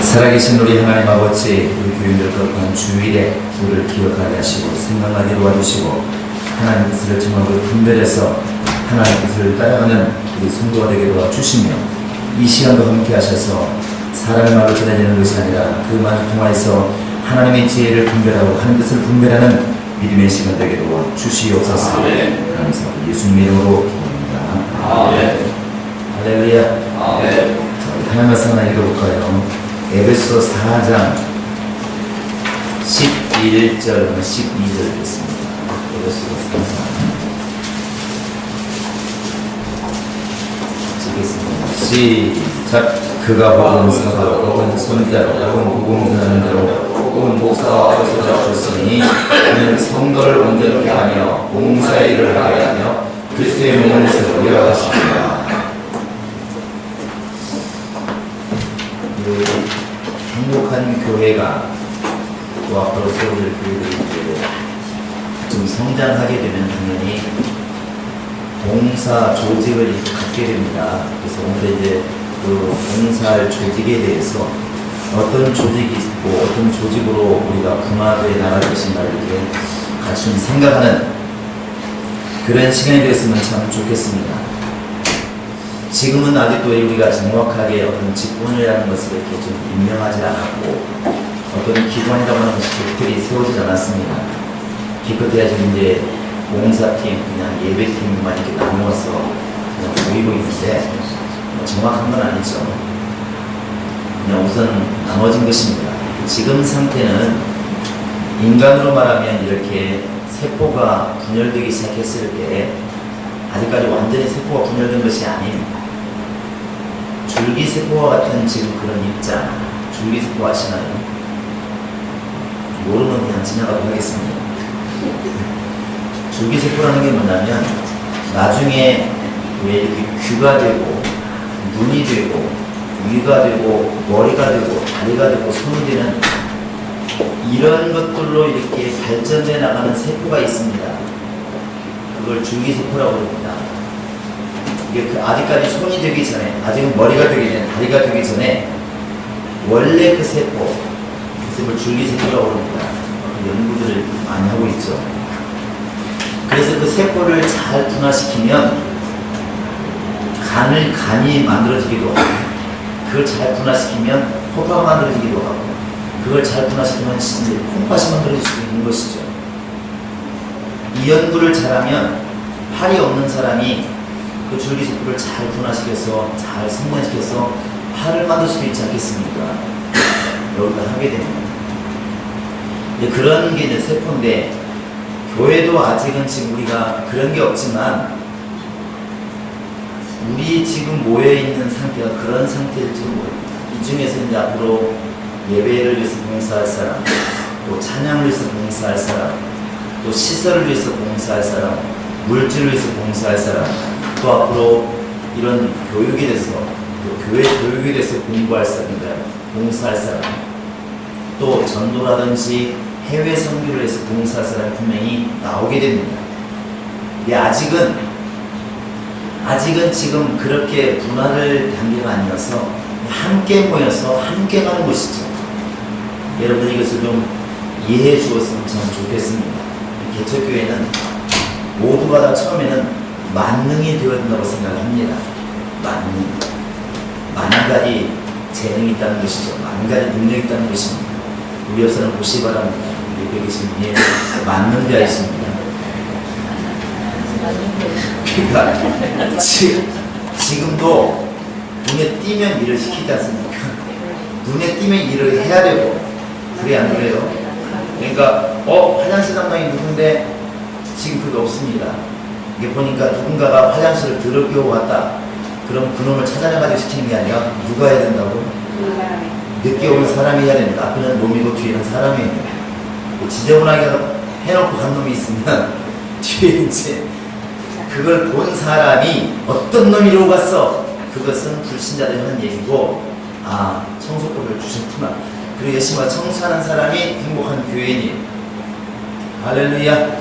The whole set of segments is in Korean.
살아계신 우리 하나님 아버지, 우리 교인들 거룩한 주일에 주를 기억하게 하시고 생각나게 도와주시고 하나님 뜻을 정확히 분별해서 하나님 뜻을 따라가는 우리 성도가 되게 도와주시며 이 시간도 함께 하셔서 사람의 말로 전해지는 것이 아니라 그 말을 통하여서 하나님의 지혜를 분별하고 하나님 뜻을 분별하는 믿음의 시간 되게 도와주시옵소서. 감사합니다. 예수님 이름으로 기도합니다. 할렐루야. 하나님 말씀 하나 읽어볼까요? 에베소 4장 11절 12절 읽겠습니다. 에베소 4장 읽겠습니다. 시작. 그가 혹은 사도 혹은 손자로 혹은 복음하는 대로 혹은 목사와 교사를 주셨으니 그는 성도를 온전케 하며 봉사의 일을 하게 하며 그리스도의 몸에서 일어나십니다. 행복한 교회가 또 앞으로 세워질 교회들이 좀 성장하게 되면 당연히 봉사 조직을 갖게 됩니다. 그래서 오늘 이제 그 봉사할 조직에 대해서 어떤 조직이 있고 어떤 조직으로 우리가 분화되어 나갈 것인가 이렇게 같이 좀 생각하는 그런 시간이 됐으면 참 좋겠습니다. 지금은 아직도 우리가 정확하게 어떤 직분이라는 것을 이렇게 좀 임명하지 않았고 어떤 기관이라고 하는 것이 특별히 세워지지 않았습니다. 기껏해야 지금 이제 봉사팀, 그냥 예배팀만 이렇게 나누어서 그냥 보이고 있는데 정확한 건 아니죠. 그냥 우선 나눠진 것입니다. 지금 상태는 인간으로 말하면 이렇게 세포가 분열되기 시작했을 때 아직까지 완전히 세포가 분열된 것이 아닌 줄기세포와 같은 지금 그런 입장, 줄기세포 아시나요? 모르면 그냥 지나가도록 하겠습니다. 줄기세포라는 게 뭐냐면 나중에 왜 이렇게 귀가 되고 눈이 되고 위가 되고 머리가 되고 다리가 되고 손이 되는 이런 것들로 이렇게 발전돼 나가는 세포가 있습니다. 그걸 줄기세포라고 합니다. 이게 아직까지 손이 되기 전에, 아직은 머리가 되기 전에, 다리가 되기 전에 원래 그 세포, 그 세포를 줄기세포라고 합니다. 그 연구들을 많이 하고 있죠. 그래서 그 세포를 잘 분화시키면 간이 만들어지기도 하고, 그걸 잘 분화시키면 코파가 만들어지기도 하고, 그걸 잘 분화시키면 콩팥이 만들어질 수 있는 것이죠. 이 연구를 잘하면 팔이 없는 사람이 그 줄기세포를 잘 분화시켜서 잘 성장시켜서 팔을 만들 수도 있지 않겠습니까? 여기다 하게 됩니다. 그런 게 이제 세포인데 교회도 아직은 지금 우리가 그런 게 없지만 우리 지금 모여있는 상태가 그런 상태일지 모릅니다. 이 중에서 이제 앞으로 예배를 위해서 봉사할 사람, 또 찬양을 위해서 봉사할 사람, 또 시설을 위해서 봉사할 사람, 물질을 위해서 봉사할 사람, 또 앞으로 이런 교육에 대해서, 또 교회 교육에 대해서 공부할 사람입니다. 봉사할 사람, 또 전도라든지 해외 선교를 해서 봉사할 사람이 분명히 나오게 됩니다. 근데 아직은 지금 그렇게 분화를 단계가 아니어서 함께 모여서 함께 가는 것이죠. 여러분 이것을 좀 이해해 주었으면 참 좋겠습니다. 개척교회는 모두가 다 처음에는 만능이 되어야 된다고 생각합니다. 많은 가지 재능이 있다는 것이죠. 많은 가지 능력이 있다는 것입니다. 우리 옆사람 보시기 바랍니다. 여기 계신 분이 만능자가 있습니다. 그러니까 지금도 눈에 띄면 일을 시키지 않습니까? 눈에 띄면 일을 해야 되고 그래 안 그래요? 그러니까 화장실 담당이 누군데 지금 그게 없습니다. 이게 보니까 누군가가 화장실을 더럽게 오고 왔다. 그럼 그놈을 찾아내가지고 시키는 게 아니라 누가 해야 된다고? 늦게 오는 사람이 해야 됩니다. 앞에는 놈이고 뒤에는 사람이에요. 지저분하게 해놓고 간 놈이 있으면 뒤에 이제 그걸 본 사람이 어떤 놈이 이러고 갔어? 그것은 불신자들이 하는 얘기고 청소법을 주셨구나. 그리고 열심히 청소하는 사람이 행복한 교회인이에요. 할렐루야.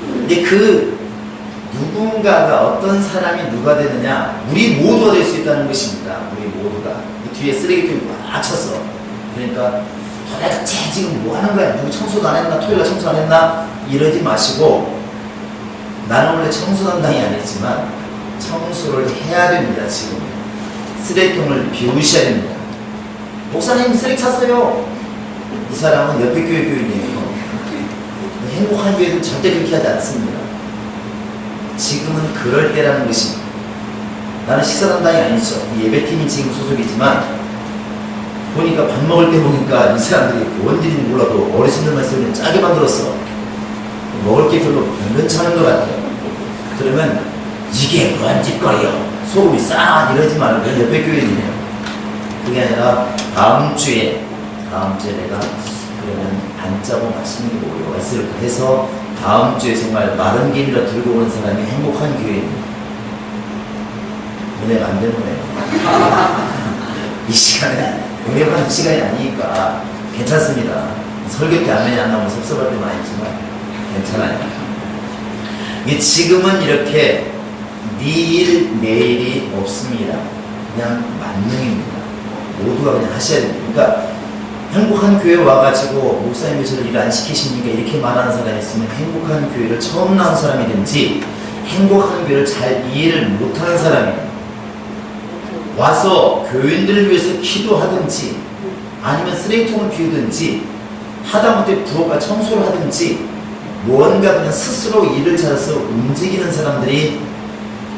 근데 그 누군가가 어떤 사람이 누가 되느냐 우리 모두가 될 수 있다는 것입니다. 우리 모두가 이 뒤에 쓰레기통이 다 쳤어. 그러니까 도대체 지금 뭐 하는 거야? 누구 청소도 안 했나? 토요일날 청소 안 했나? 이러지 마시고, 나는 원래 청소 담당이 아니지만 청소를 해야 됩니다. 지금 쓰레기통을 비우셔야 됩니다. 목사님 쓰레기 찼어요. 이 사람은 옆에 교회 교인이에요. 행복한 교회는 절대 그렇게 하지 않습니다. 지금은 그럴 때라는 것입니다. 나는 식사 담당이 아니죠. 예배팀이 지금 소속이지만 보니까 밥 먹을 때 보니까 이 사람들이 원딜인지 몰라도 어르신들만 쓰면 짜게 만들었어. 먹을 게 별로 괜찮은 것 같아요. 그러면 이게 뭔 짓거리요? 소금이 싸 이러지 말고 옆에 교인이네요. 그게 아니라 다음 주에 내가 그러면 안 짜고 맛있는 게 뭐가 있을까 해서 다음 주에 정말 마른 김이라 들고 오는 사람이 행복한 교회입니다. 은혜가 안 되는 거예요. 이 시간에 은혜받는 시간이 아니니까 괜찮습니다. 설교 때 안면이 안 나오면 섭섭할 때 많이 있지만 괜찮아요. 이게 지금은 이렇게 내일 내일이 없습니다. 그냥 만능입니다. 모두가 그냥 하셔야 됩니다. 그러니까 행복한 교회 와가지고 목사님이 저를 일 안 시키십니까? 이렇게 말하는 사람이 있으면 행복한 교회를 처음 나온 사람이든지 행복한 교회를 잘 이해를 못하는 사람이에요. 와서 교인들을 위해서 기도하든지 아니면 쓰레기통을 비우든지 하다못해 부엌과 청소를 하든지 뭔가 그냥 스스로 일을 찾아서 움직이는 사람들이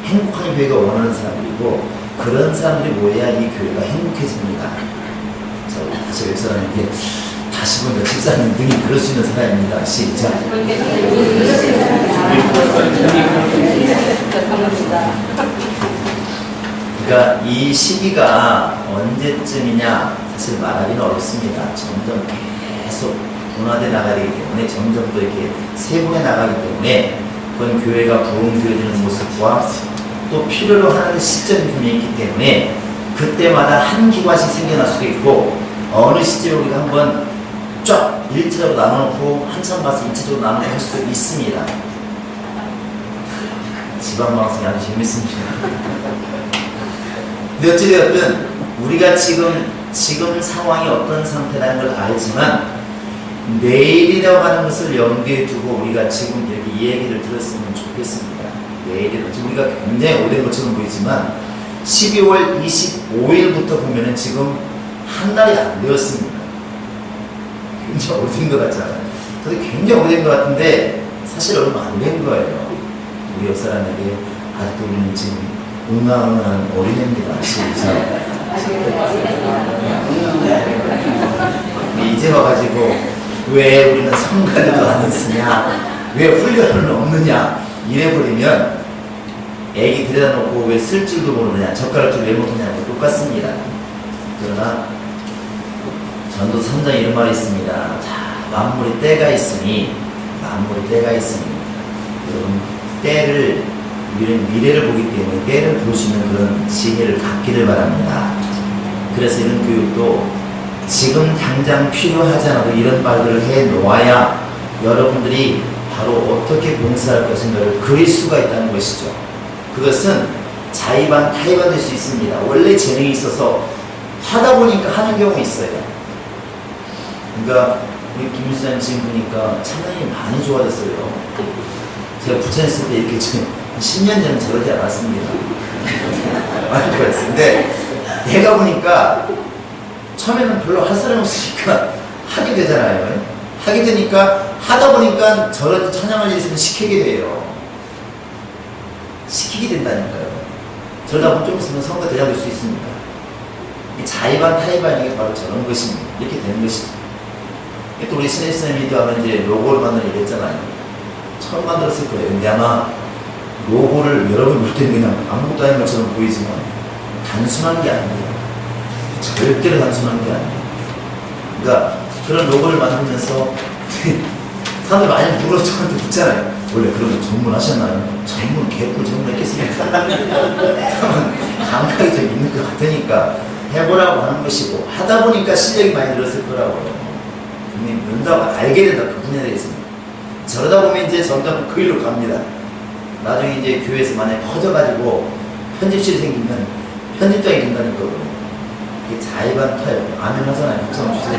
행복한 교회가 원하는 사람들이고, 그런 사람들이 모여야 이 교회가 행복해집니다. 다시 웹 사람에게 다시 보면 집사님 능히 그럴 수 있는 사람입니다. 시작. 그러니까 이 시기가 언제쯤이냐 사실 말하기는 어렵습니다. 점점 계속 분화돼 나가기 때문에 점점 더 이렇게 세분해 나가기 때문에 그건 교회가 부흥되어지는 모습과 또 필요로 하는 시점이 분명히 있기 때문에 그때마다 한 기관씩 생겨날 수도 있고, 어느 시점에 우리가 한번 쫙 1차적으로 나눠놓고 한참 가서 2차적으로 나눠놓고 할 수도 있습니다. 지방방송이 아주 재밌습니다. 근데 어찌되었든 우리가 지금 상황이 어떤 상태라는 걸 알지만 내일이라고 하는 것을 염두에 두고 우리가 지금 이렇게 이 얘기를 들었으면 좋겠습니다. 내일이라고 지금 우리가 굉장히 오랜 것처럼 보이지만 12월 25일부터 보면은 지금 한 달이 안 되었습니다. 굉장히 오래된 것 같잖아요. 저도 굉장히 오래된 것 같은데 사실 얼마 안 된 거예요. 우리 옆 사람에게 아직도 우리는 지금 응아응아한 어린애입니다. 시작. 이제 와가지고 왜 우리는 성가대도 안 쓰냐, 왜 훈련을 없느냐 이래버리면 애기 데려다 놓고 왜 쓸 줄도 모르느냐, 젓가락질 왜 못하냐고 똑같습니다. 그러나 전도 3장 이런 말이 있습니다. 자, 만물의 때가 있으니 여러분 때를, 우리는 미래를 보기 때문에 때를 볼 수 있는 그런 지혜를 갖기를 바랍니다. 그래서 이런 교육도 지금 당장 필요하지 않아도 이런 말들을 해 놓아야 여러분들이 바로 어떻게 봉사할 것인가를 그릴 수가 있다는 것이죠. 그것은 자의반 타의반 될 수 있습니다. 원래 재능이 있어서 하다 보니까 하는 경우 있어요. 그러니까 우리 김유수님 지금 보니까 찬양이 많이 좋아졌어요. 제가 부천에 있을 때 이렇게 지금 10년 전에 저러지 않았습니다. 많이 좋아졌어요. 근데 내가 보니까 처음에는 별로 할 사람 없으니까 하게 되잖아요. 하게 되니까 하다 보니까 저런 찬양할 일 있으면 시키게 돼요. 시키게 된다니까요. 저러다 보면 좀 있으면 성가 대답할 수 있습니다. 자의반 타의반 이게 바로 저런 것입니다. 이렇게 되는 것이죠. 또 우리 신혜선생님도 하면 이제 로고를 만드는 일 했잖아요. 처음 만들었을 거예요. 근데 아마 로고를 여러분 볼 때는 그냥 아무것도 아닌 것처럼 보이지만 단순한 게 아니에요. 절대로 단순한 게 아니에요. 그러니까 그런 로고를 만들면서 사람들 많이 물어 저한테 묻잖아요. 원래 그런 거 전문하셨나요? 전문, 개뿔 전문했겠습니까? 감각이 좀 있는 것 같으니까 해보라고 하는 것이고, 하다 보니까 실력이 많이 늘었을 거라고요. 분명히 는다고 알게 된다, 그 분야에 대해서는. 저러다 보면 이제 점점 그 일로 갑니다. 나중에 이제 교회에서 만약에 커져가지고 편집실이 생기면 편집장이 된다는 거거든요. 이게 자의반 타협, 아멘 하잖아요. 박수 한번 주세요.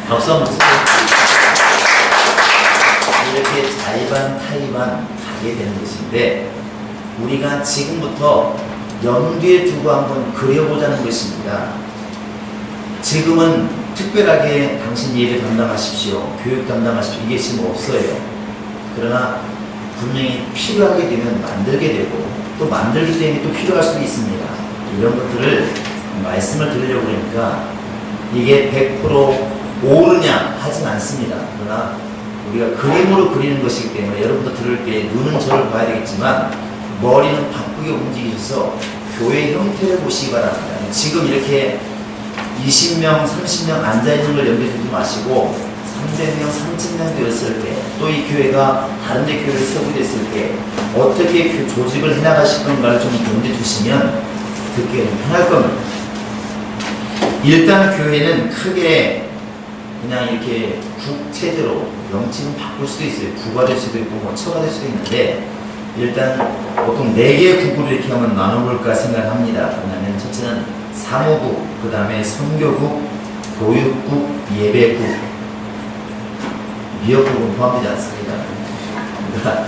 박수 한번 주세요. 이렇게 자의반 타의반 가게 되는 것인데, 우리가 지금부터 염두에 두고 한번 그려보자는 것입니다. 지금은 특별하게 당신 예배 담당하십시오, 교육 담당하십시오, 이게 지금 없어요. 그러나 분명히 필요하게 되면 만들게 되고, 또 만들기 때문에 또 필요할 수도 있습니다. 이런 것들을 말씀을 드리려고 그러니까 이게 100% 옳으냐 하진 않습니다. 그러나 우리가 그림으로 그리는 것이기 때문에 여러분도 들을 때 눈은 저를 봐야 되겠지만 머리는 바쁘게 움직이셔서 교회 형태를 보시기 바랍니다. 지금 이렇게 20명, 30명 앉아있는 걸 염두에 두지 마시고 300명, 3000명 되었을 때, 또 이 교회가 다른 데 교회를 세우됐을 때 어떻게 조직을 해나가실 건가를 좀 염두에 두시면 듣기가 좀 편할 겁니다. 일단 교회는 크게 그냥 이렇게 국체제로 명칭을 바꿀 수도 있어요. 구가 될 수도 있고 뭐 처가 될 수도 있는데, 일단 보통 4개의 국으로 이렇게 한번 나눠볼까 생각합니다. 뭐냐면 첫째는 사무국, 그 다음에 선교국, 교육국, 예배국, 미역국은 포함되지 않습니다. 그러니까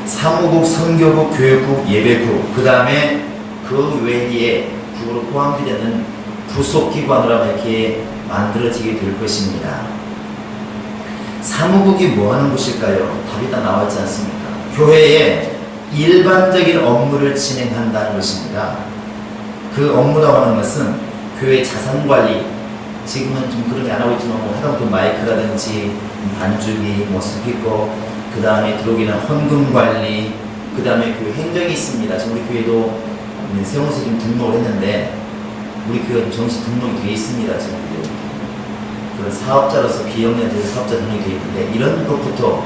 사무국, 선교국, 교육국, 예배국, 그 다음에 그 외에 국으로 포함되지 않는 부속기관으로 이렇게 만들어지게 될 것입니다. 사무국이 뭐 하는 곳일까요? 답이 다 나와 있지 않습니까? 교회에 일반적인 업무를 진행한다는 것입니다. 그 업무라고 하는 것은 교회 자산관리, 지금은 좀 그런 게 안 하고 있지만 뭐 하다못해 마이크라든지 반주기, 뭐 스피커, 그 다음에 들어오기는 헌금관리, 그 다음에 교회 행정이 있습니다. 지금 우리 교회도 세워서 좀 등록을 했는데, 우리 교회는 정식 등록이 되어 있습니다. 지금 그런 사업자로서 비영리한 사업자 등록이 되어 있는데, 이런 것부터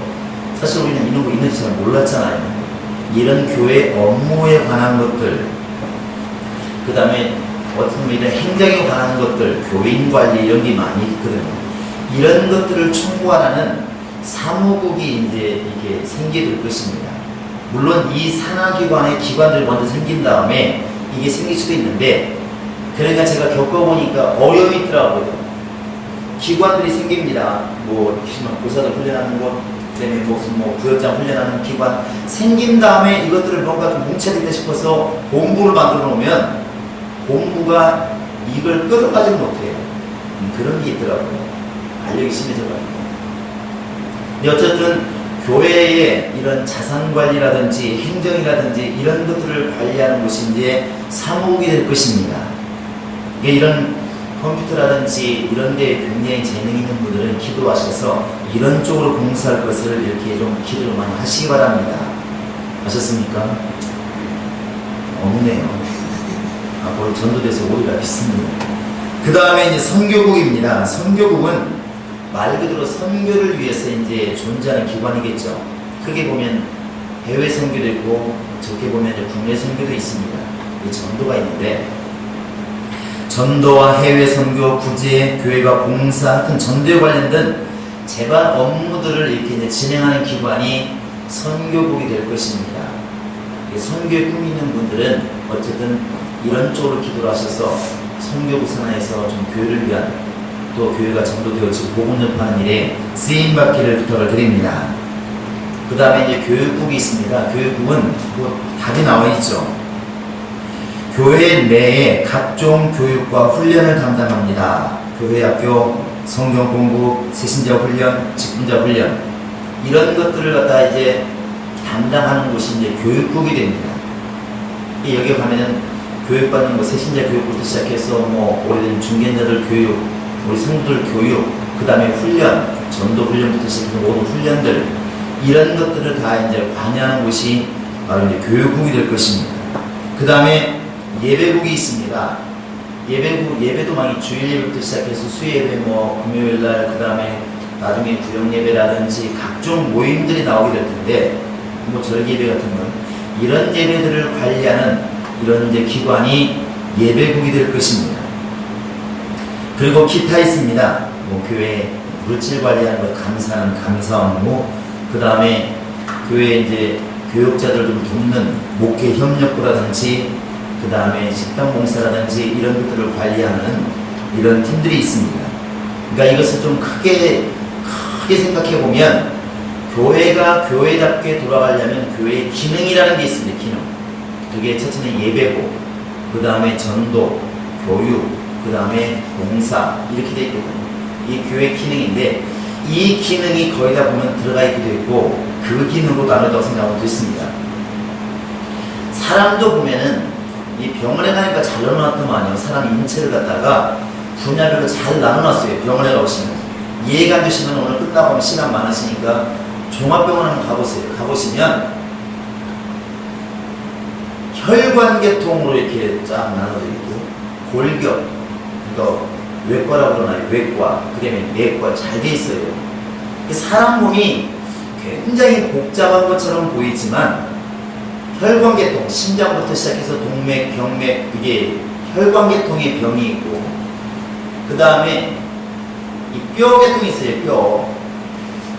사실 우리는 이런 거 있는지 잘 몰랐잖아요. 이런 교회 업무에 관한 것들, 그 다음에 어떻게 보면 이런 행정에 관한 것들, 교인 관리 이런 게 많이 있거든요. 이런 것들을 총괄하는 사무국이 이제 이게 생기게 될 것입니다. 물론 이 산하기관의 기관들이 먼저 생긴 다음에 이게 생길 수도 있는데, 그러니까 제가 겪어보니까 어려움이 있더라고요. 기관들이 생깁니다. 뭐 교사들 훈련하는 것, 그다음에 무슨 뭐 부역장 훈련하는 기관 생긴 다음에 이것들을 뭔가 좀 뭉쳐야 되겠다 싶어서 본부를 만들어 놓으면 본부가 이걸 끌어가지 못해요. 그런 게 있더라고요. 알력이 심해져가지고. 근데 어쨌든 교회의 이런 자산관리라든지 행정이라든지 이런 것들을 관리하는 것이 이제 사무국이 될 것입니다. 이런 컴퓨터라든지 이런 데 굉장히 재능 있는 분들은 기도하셔서 이런 쪽으로 공부할 것을 이렇게 좀 기도를 많이 하시기 바랍니다. 아셨습니까? 없네요. 거의 전도돼서 오리가 있습니다. 그 다음에 이제 선교국입니다. 선교국은 말 그대로 선교를 위해서 이제 존재하는 기관이겠죠. 크게 보면 해외 선교도 있고, 적게 보면 국내 선교도 있습니다. 이 전도가 있는데, 전도와 해외 선교, 구제, 교회가 봉사, 같은 전도에 관련된 재반 업무들을 이렇게 이제 진행하는 기관이 선교국이 될 것입니다. 선교에 꿈이 있는 분들은 어쨌든 이런 쪽으로 기도를 하셔서 선교국 산하에서 좀 교회를 위한, 또 교회가 전도되어 지금 복음 전파하는 일에 쓰임받기를 부탁을 드립니다. 그 다음에 이제 교육국이 있습니다. 교육국은 뭐 답이 나와 있죠. 교회 내에 각종 교육과 훈련을 담당합니다. 교회 학교, 성경 공부, 새신자 훈련, 직분자 훈련, 이런 것들을 갖다 이제 담당하는 곳이 이제 교육국이 됩니다. 여기 가면은 교육받는 뭐 새신자 교육부터 시작해서 뭐 오래된 중견자들 교육, 우리 성도들 교육, 그 다음에 훈련, 전도 훈련부터 시작해서 모든 훈련들, 이런 것들을 다 이제 관여하는 곳이 바로 이제 교육국이 될 것입니다. 그 다음에 예배국이 있습니다. 예배도 많이 주일 예배부터 시작해서 수예배, 뭐 금요일날, 그 다음에 나중에 구역 예배라든지 각종 모임들이 나오게 될 텐데, 뭐 절기 예배 같은 건 이런 예배들을 관리하는 이런 이제 기관이 예배국이 될 것입니다. 그리고 기타 있습니다. 뭐 교회 물질 관리하는 것, 감사하는 감사 업무, 그 다음에 교회 이제 교육자들 좀 돕는 목회 협력부라든지, 그 다음에 식당 봉사라든지 이런 것들을 관리하는 이런 팀들이 있습니다. 그러니까 이것을 좀 크게 생각해 보면 교회가 교회답게 돌아가려면 교회의 기능이라는 게 있습니다. 기능. 그게 첫째는 예배고, 그 다음에 전도, 교육, 그 다음에 봉사 이렇게 되어 있거든요. 이 교회 기능인데 이 기능이 거의 다 보면 들어가 있기도 했고 그 기능으로 나누다고 생각하고 있습니다. 사람도 보면은 이 병원에 가니까 잘 나눠놨더만요. 사람 인체를 갖다가 분야별로 잘 나눠놨어요. 병원에 가보시면 이해가 안 되시면 오늘 끝나고 하면 시간 많으시니까 종합병원 한번 가보세요. 가보시면 혈관계통으로 이렇게 쫙 나눠져 있고 골격, 그러니까 외과라고 그러나요? 외과, 그 다음에 내과 잘 돼 있어요. 사람 몸이 굉장히 복잡한 것처럼 보이지만 혈관계통, 심장부터 시작해서 동맥, 경맥, 이게 혈관계통의 병이 있고 그 다음에 이 뼈계통이 있어요. 뼈,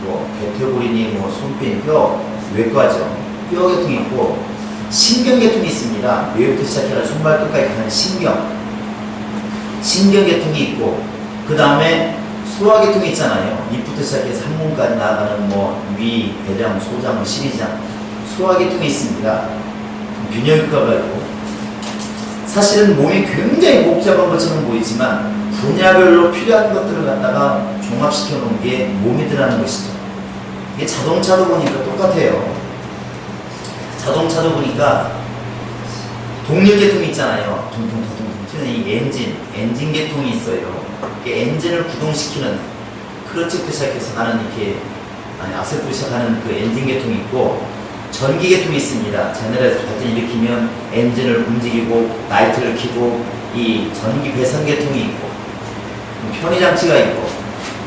뭐 대퇴골이니 뭐 손뼈, 뼈 외과죠. 뼈계통이 있고 신경계통이 있습니다. 뇌부터 시작해서 손발끝까지 가는 신경계통이 있고 그 다음에 소화계통이 있잖아요. 입부터 시작해서 항문까지 나아가는 뭐 위, 대장, 소장, 심리장 소화계통이 있습니다. 균형외과가 있고 사실은 몸이 굉장히 복잡한 것처럼 보이지만 분야별로 필요한 것들을 갖다가 종합시켜 놓은 게 몸이더라는 것이죠. 이게 자동차도 보니까 똑같아요. 자동차도 보니까 동력계통이 있잖아요. 둥둥둥둥 튀는 이 엔진 계통이 있어요. 엔진을 구동시키는 클러치부터 시작해서 가는 악셀부터 시작하는 그 엔진 계통이 있고 전기 계통이 있습니다. 제너레이터 발전 일으키면 엔진을 움직이고 라이트를 켜고 이 전기 배선 계통이 있고 편의 장치가 있고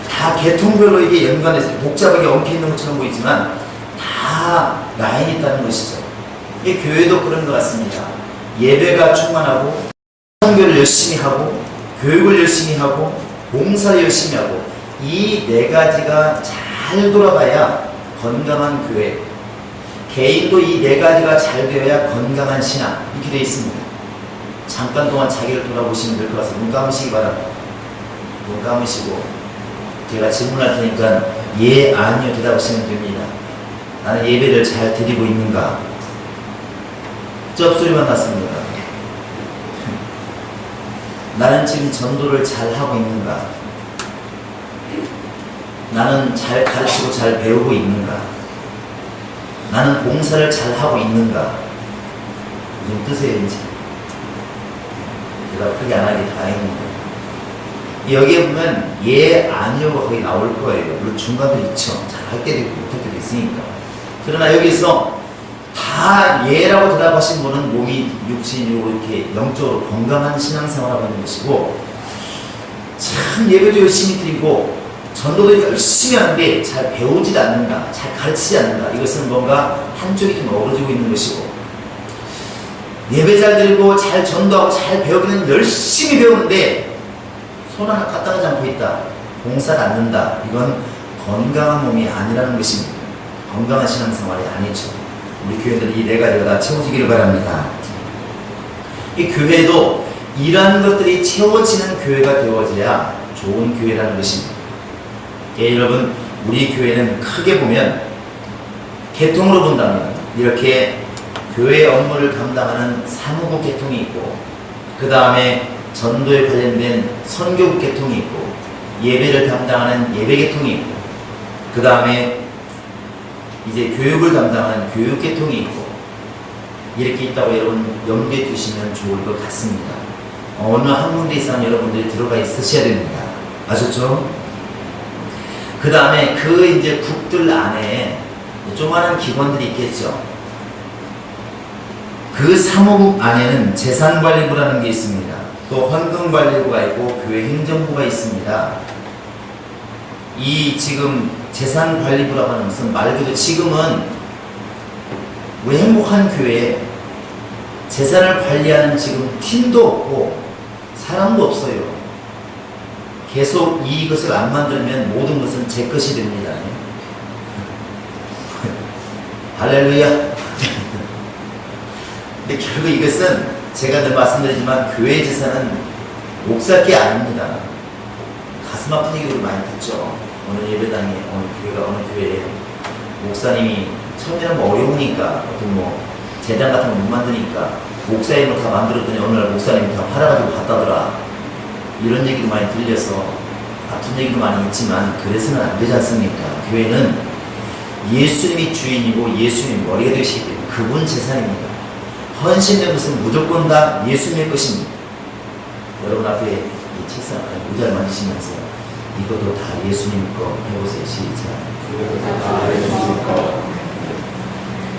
다 계통별로 이게 연관해서 복잡하게 엉켜 있는 것처럼 보이지만 다 라인이 있다는 것이죠. 이게 교회도 그런 것 같습니다. 예배가 충만하고 선교를 열심히 하고 교육을 열심히 하고 봉사를 열심히 하고 이 네 가지가 잘 돌아가야 건강한 교회, 개인도 이 네 가지가 잘 되어야 건강한 신앙 이렇게 되어 있습니다. 잠깐 동안 자기를 돌아보시면 될 것 같아서 눈 감으시기 바랍니다. 눈 감으시고 제가 질문할 테니까 예, 아니요 대답하시면 됩니다. 나는 예배를 잘 드리고 있는가? 쩝소리만 났습니다. 나는 지금 전도를 잘 하고 있는가? 나는 잘 가르치고 잘 배우고 있는가? 나는 봉사를 잘 하고 있는가? 무슨 뜻이에요? 대답 크게 안 하기 다행입니다. 여기에 보면 예, 아니요가 거의 나올 거예요. 물론 중간도 있죠. 잘 할 때도 있고 못할 때도 있으니까. 그러나 여기서 다 예라고 대답하신 분은 몸이 육신으로 이렇게 영적으로 건강한 신앙생활을 하는 것이고 참 예배도 열심히 드리고 전도도 열심히 하는데 잘 배우지 않는다, 잘 가르치지 않는다. 이것은 뭔가 한쪽이 좀 어그러지고 있는 것이고 예배 잘 드리고 잘 전도하고 잘 배우기는 열심히 배우는데 손 하나 까딱하지 않고 있다. 봉사를 않는다. 이건 건강한 몸이 아니라는 것입니다. 건강한 신앙생활이 아니죠. 우리 교회들이 이 네 가지가 다 채워지기를 바랍니다. 이 교회도 이러한 것들이 채워지는 교회가 되어져야 좋은 교회라는 것입니다. 예, 여러분, 우리 교회는 크게 보면 계통으로 본다면 이렇게 교회 업무를 감당하는 사무국 계통이 있고 그 다음에 전도에 관련된 선교국 계통이 있고 예배를 담당하는 예배 계통이 있고 그 다음에 이제 교육을 담당하는 교육 계통이 있고 이렇게 있다고 여러분 염두에 두시면 좋을 것 같습니다. 어느 한 군데 이상 여러분들이 들어가 있으셔야 됩니다. 아셨죠? 그 다음에 그 이제 국들 안에 조그마한 기관들이 있겠죠. 그 사무국 안에는 재산관리부라는 게 있습니다. 또 헌금관리부가 있고 교회 행정부가 있습니다. 이 지금 재산관리부라고 하는 것은 말 그대로 지금은 우리 행복한 교회에 재산을 관리하는 지금 팀도 없고 사람도 없어요. 계속 이것을 안 만들면 모든 것은 제 것이 됩니다. 할렐루야. 근데 결국 이것은 제가 늘 말씀드리지만 교회 제사는 목살 게 아닙니다. 가슴 아픈 얘기를 많이 듣죠. 어느 예배당에, 어느 교회에 목사님이 처음에는 뭐 어려우니까, 어떤 뭐 재단 같은 거 못 만드니까 목사님을 다 만들었더니 어느 날 목사님이 다 팔아가지고 갔다더라. 이런 얘기도 많이 들려서 아픈 얘기도 많이 있지만 그래서는 안 되지 않습니까? 교회는 예수님이 주인이고 예수님이 머리가 되시기 때문에 그분 재산입니다. 헌신된 것은 무조건 다 예수님의 것입니다. 여러분 앞에 이 책상 의자를 만지시면서 이것도 다 예수님 거 해보세요. 시작.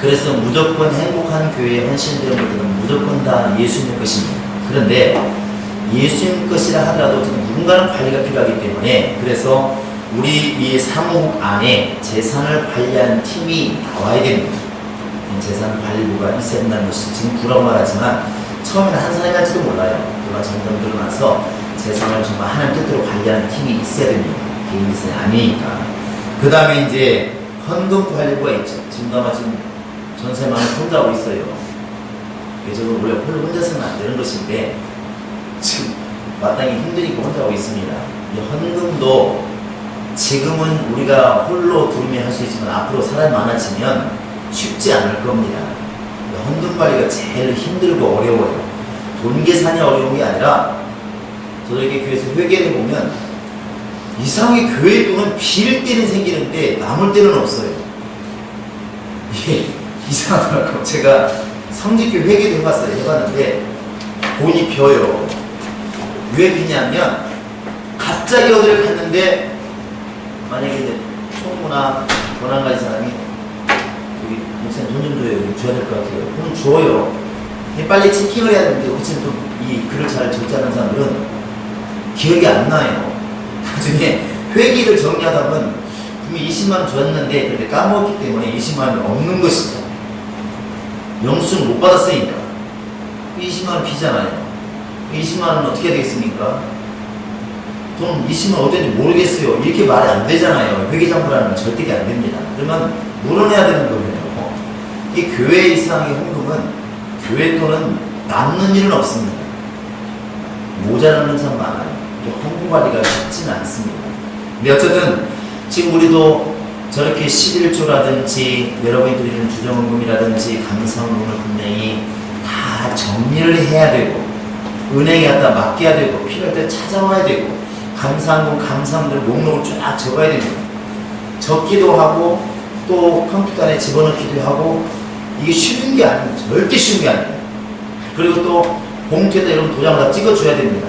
그래서 무조건 행복한 교회에 헌신된 것들은 무조건 다 예수님의 것입니다. 그런데 예수님 것이라 하더라도 누군가는 관리가 필요하기 때문에 그래서 우리 이 사무국 안에 재산을 관리하는 팀이 나와야 됩니다. 재산관리부가 있어야 된다는 것이 지금 부라고 말하지만 처음에는 한 사람이 할지도 몰라요. 그가 점점 드러나서 재산을 정말 하나님 뜻대로 관리하는 팀이 있어야 됩니다. 개인 재산이 아니니까. 그 다음에 이제 헌금관리부가 있죠. 지금 아마 지금 전세만을 혼자하고 있어요. 저는 원래 혼자서는 안 되는 것인데 지금 마땅히 힘드니까 혼자 하고 있습니다. 이 헌금도 지금은 우리가 홀로 두루미 할 수 있지만 앞으로 사람이 많아지면 쉽지 않을 겁니다. 헌금 관리가 제일 힘들고 어려워요. 돈 계산이 어려운 게 아니라 저에게 교회에서 회계를 해보면 이상하게 교회 돈은 빌 때는 생기는데 남을 때는 없어요. 이게 이상하더라고요. 제가 성직교 회계도 해봤는데 돈이 벼요. 왜 비냐면 갑자기 어디를 갔는데 만약에 이제 총무나 권한 가진 사람이 여기 목사님 돈 좀 줘요. 줘야 될 것 같아요. 그럼 줘요. 빨리 체킹을 해야 되는데 그치만 또 이 글을 잘 적지 않은 사람들은 기억이 안 나요. 나중에 회기를 정리하다 보면 분명히 20만원 줬는데 근데 까먹었기 때문에 20만원이 없는 것이죠. 영수증 못 받았으니까 20만원 비잖아요. 20만원은 어떻게 해야 되겠습니까? 돈 20만원 어딘지 모르겠어요. 이렇게 말이 안 되잖아요. 회계장부라는 건 절대 안 됩니다. 그러면 물어내야 되는 거예요. 이 교회 이상의 헌금은 교회 돈은 남는 일은 없습니다. 모자라는 참 많아요. 헌금 관리가 쉽지는 않습니다. 근데 어쨌든 지금 우리도 저렇게 11조라든지 여러분이 드리는 주정헌금이라든지 감사헌금을 분명히 다 정리를 해야 되고 은행에 갖다 맡겨야 되고 필요할 때 찾아와야 되고 감사헌금, 감사함들 목록을 쫙 적어야 됩니다. 적기도 하고 또 컴퓨터 안에 집어넣기도 하고 이게 쉬운 게 아니에요. 절대 쉬운 게 아니에요. 그리고 또 봉투에다 이런 도장을 다 찍어줘야 됩니다.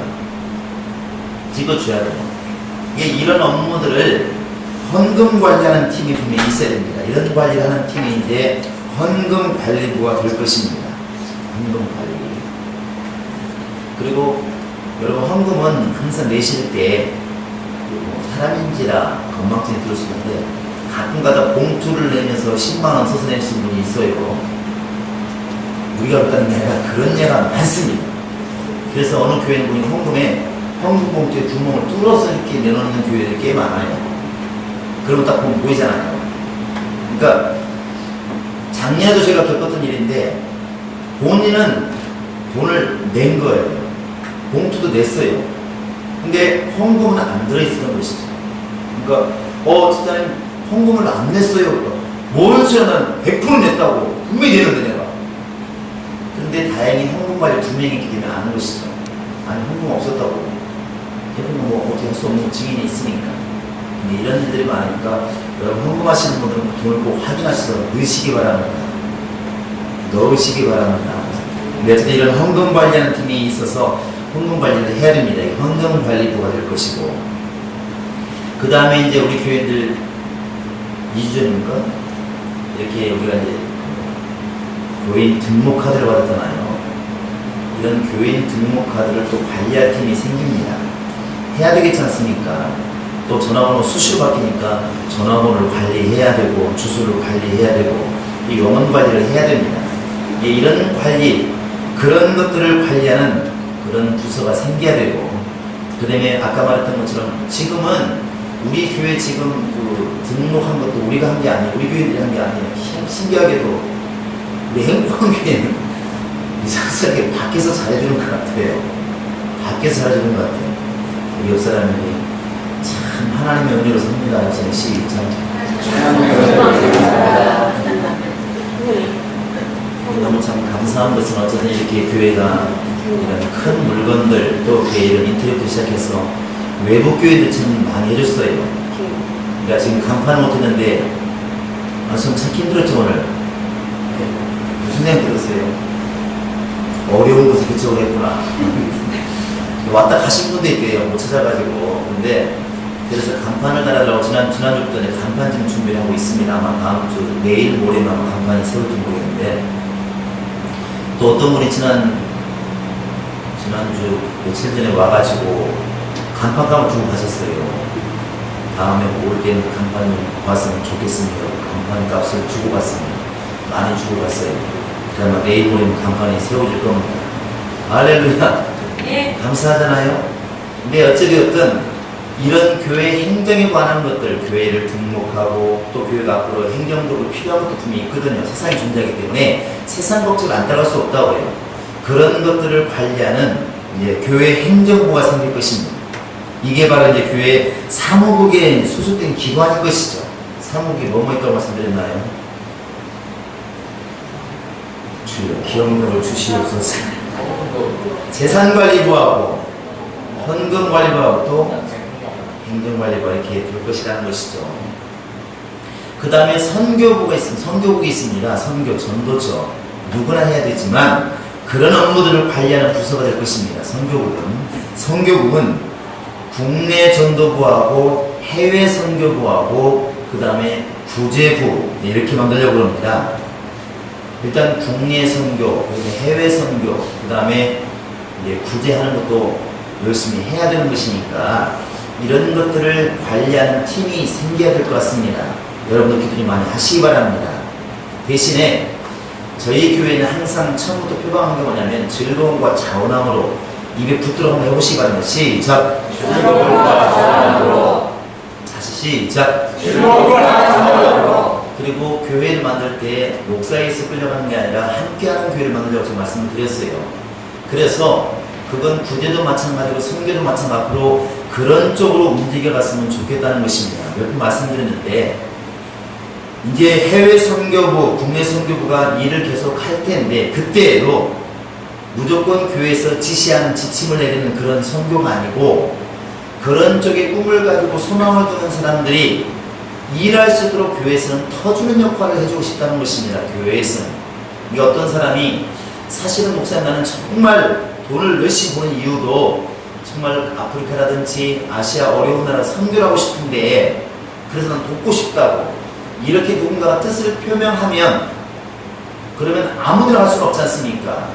찍어줘야 돼요. 이런 업무들을 헌금 관리하는 팀이 분명히 있어야 됩니다. 이런 관리를 하는 팀이 이제 헌금관리부가 될 것입니다. 헌금관리. 그리고 여러분 헌금은 항상 내실 때 사람인지라 건망증이 들을 수 있는데 가끔가다 봉투를 내면서 10만원 써서 내신 분이 있어요. 우리가 볼까는 예가 그런 예가 많습니다. 그래서 어느 교회는 보니 헌금 봉투에 구멍을 뚫어서 이렇게 내놓는 교회들이 꽤 많아요. 그러면 딱 보면 보이잖아요. 그러니까 작년에도 제가 겪었던 일인데 본인은 돈을 낸 거예요. 봉투도 냈어요. 근데 헌금은 안 들어있었던 것이죠. 그러니까 집사님 헌금을 안 냈어요. 뭔 소리야, 난 100% 냈다고. 분명히 내는데 내가. 근데 다행히 헌금 관리 2명이 있기 때문에 아는 것이죠. 아니 헌금 없었다고. 이런 뭐 어떻게 할 수 없는 증인이 있으니까. 근데 이런 일들이 많으니까 여러분 헌금하시는 분들은 돈을 꼭 확인하셔서 넣으시기 바랍니다. 넣으시기 바랍니다. 근데 어쨌든 이런 헌금 관리하는 팀이 있어서 헌금 관리를 해야 됩니다. 헌금 관리부가 될 것이고, 그 다음에 이제 우리 교회들 2주 전입니까? 이렇게 우리가 이제 교인 등록 카드를 받았잖아요. 이런 교인 등록 카드를 또 관리할 팀이 생깁니다. 해야 되겠지 않습니까? 또 전화번호 수시로 바뀌니까 전화번호를 관리해야 되고 주소를 관리해야 되고 이 영혼 관리를 해야 됩니다. 이런 관리, 그런 것들을 관리하는 그런 부서가 생겨야 되고, 그 다음에 아까 말했던 것처럼 지금은 우리 교회 지금 그 등록한 것도 우리가 한 게 아니에요. 우리 교회들이 한 게 아니에요. 신기하게도 우리 행복한 교회는 이상하게 밖에서 잘해주는 것 같아요. 밖에서 잘해주는 것 같아요. 우리 옆 사람에게 참 하나님의 은혜로 삽니다. 옆사람 시작. 너무 참 감사한 것은 어쨌든 이렇게 교회가 이런 큰 물건들 또 교회 이런 인테리어부터 시작해서 외부 교회들 참 많이 해줬어요. 그러니까 지금 간판 못했는데 좀 찾기 힘들었죠 오늘. 무슨 생각 들었어요? 어려운 곳에 그쪽으로 했구나. 왔다 가신 분도 있대요. 못 찾아가지고. 근데 그래서 간판을 달아달라고 지난주부터 간판 지금 준비를 하고 있습니다. 아마 다음 주 내일 모레면 아마 간판이 세울지 모르겠는데 또 어떤 분이 지난주 며칠 전에 와가지고 간판값을 주고 가셨어요. 다음에 올 때는 간판 좀 봤으면 좋겠습니다. 간판 값을 주고 갔습니다. 많이 주고 갔어요. 그러면 내일 모레면 간판이 세워질 겁니다. 할렐루야. 네. 감사하잖아요. 근데 어찌되었든 이런 교회 행정에 관한 것들, 교회를 등록하고 또 교회가 앞으로 행정적으로 필요한 것도 분명히 있거든요. 세상에 존재하기 때문에 세상 법칙을 안 따라갈 수 없다고 해요. 그런 것들을 관리하는 이제 교회 행정부가 생길 것입니다. 이게 바로 이제 교회 사무국에 소속된 기관인 것이죠. 사무국이 뭐뭐 있다고 말씀드렸나요? 주여 기억력을 주시옵소서. 재산관리부하고 헌금관리부하고 또 행정관리부가 이렇게 될 것이라는 것이죠. 그 다음에 선교부가 있습니다. 선교국이 있습니다. 선교, 전도죠. 누구나 해야 되지만 그런 업무들을 관리하는 부서가 될 것입니다. 선교국은 국내 전도부하고 해외 선교부하고 그 다음에 구제부 이렇게 만들려고 합니다. 일단 국내 선교, 해외 선교, 그 다음에 구제하는 것도 열심히 해야 되는 것이니까 이런 것들을 관리하는 팀이 생겨야 될 것 같습니다. 여러분들 기도를 많이 하시기 바랍니다. 대신에 저희 교회는 항상 처음부터 표방한 게 뭐냐면 즐거움과 자원함으로 입에 붙들어 한번 해보시기 바랍니다. 시작! 즐거움과 자원함으로. 다시 시작! 즐거움과 자원함으로. 그리고 교회를 만들 때 목사에서 끌려가는 게 아니라 함께하는 교회를 만들려고 제가 말씀을 드렸어요. 그래서 그건 구제도 마찬가지고 선교도 마찬가지로 그런 쪽으로 움직여갔으면 좋겠다는 것입니다. 몇 번 말씀드렸는데 이제 해외 선교부, 국내 선교부가 일을 계속 할 텐데 그때에도 무조건 교회에서 지시하는 지침을 내리는 그런 선교가 아니고 그런 쪽에 꿈을 가지고 소망을 두는 사람들이 일할 수 있도록 교회에서는 터주는 역할을 해주고 싶다는 것입니다. 교회에서는. 이게 어떤 사람이 사실은 목사님 나는 정말 돈을 열심히 버는 이유도 정말 아프리카라든지 아시아 어려운 나라 선교를 하고 싶은데 그래서 난 돕고 싶다고 이렇게 누군가가 뜻을 표명하면 그러면 아무데나 할 수는 없지 않습니까?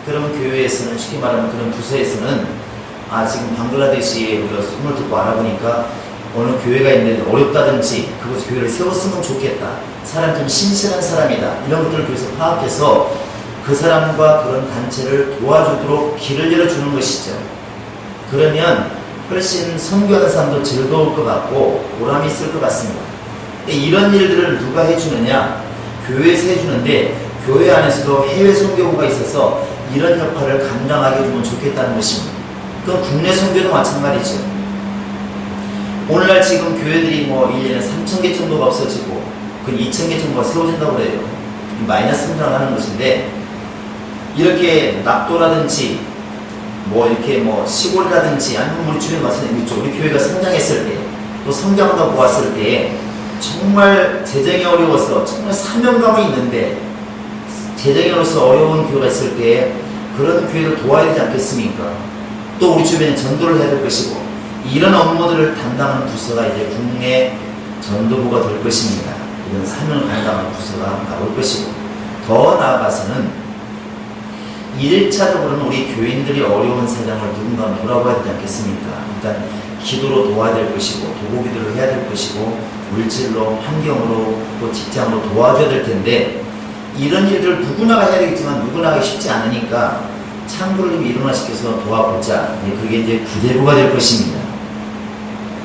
그러면 교회에서는 쉽게 말하면 그런 부서에서는 지금 방글라데시에 우리가 손을 듣고 알아보니까 어느 교회가 있는데 어렵다든지 그곳에 교회를 세웠으면 좋겠다. 사람이 좀 신실한 사람이다. 이런 것들을 교회에서 파악해서 그 사람과 그런 단체를 도와주도록 길을 열어주는 것이죠. 그러면 훨씬 선교하는 사람도 즐거울 것 같고 보람이 있을 것 같습니다. 근데 이런 일들을 누가 해주느냐? 교회에서 해주는데 교회 안에서도 해외 선교부가 있어서 이런 역할을 감당하게 해주면 좋겠다는 것입니다. 그럼 국내 선교도 마찬가지죠. 오늘날 지금 교회들이 1년에 3,000개 정도가 없어지고 그 2,000개 정도가 세워진다고 그래요. 마이너스 성장을 하는 것인데 이렇게 낙도라든지 이렇게 시골이라든지 아니면 우리 주변에 마찬가지죠. 우리 교회가 성장했을 때 또 성장한다고 보았을 때 정말 재정이 어려워서 정말 사명감이 있는데 재정이 어려운 교회가 있을 때 그런 교회를 도와야 되지 않겠습니까? 또 우리 주변에 전도를 해야 될 것이고 이런 업무들을 담당하는 부서가 이제 국내 전도부가 될 것입니다. 이런 사명을 감당하는 부서가 나올 것이고 더 나아가서는 1차적으로는 우리 교인들이 어려운 사정을 누군가 돌아봐야 되지 않겠습니까? 일단 기도로 도와야 될 것이고 도보기도를 해야 될 것이고 물질로 환경으로 또 직장으로 도와줘야 될 텐데 이런 일들을 누구나가 해야 되겠지만 누구나 하기 쉽지 않으니까 창구를 좀 일어나시켜서 도와보자. 그게 이제 구제부가 될 것입니다.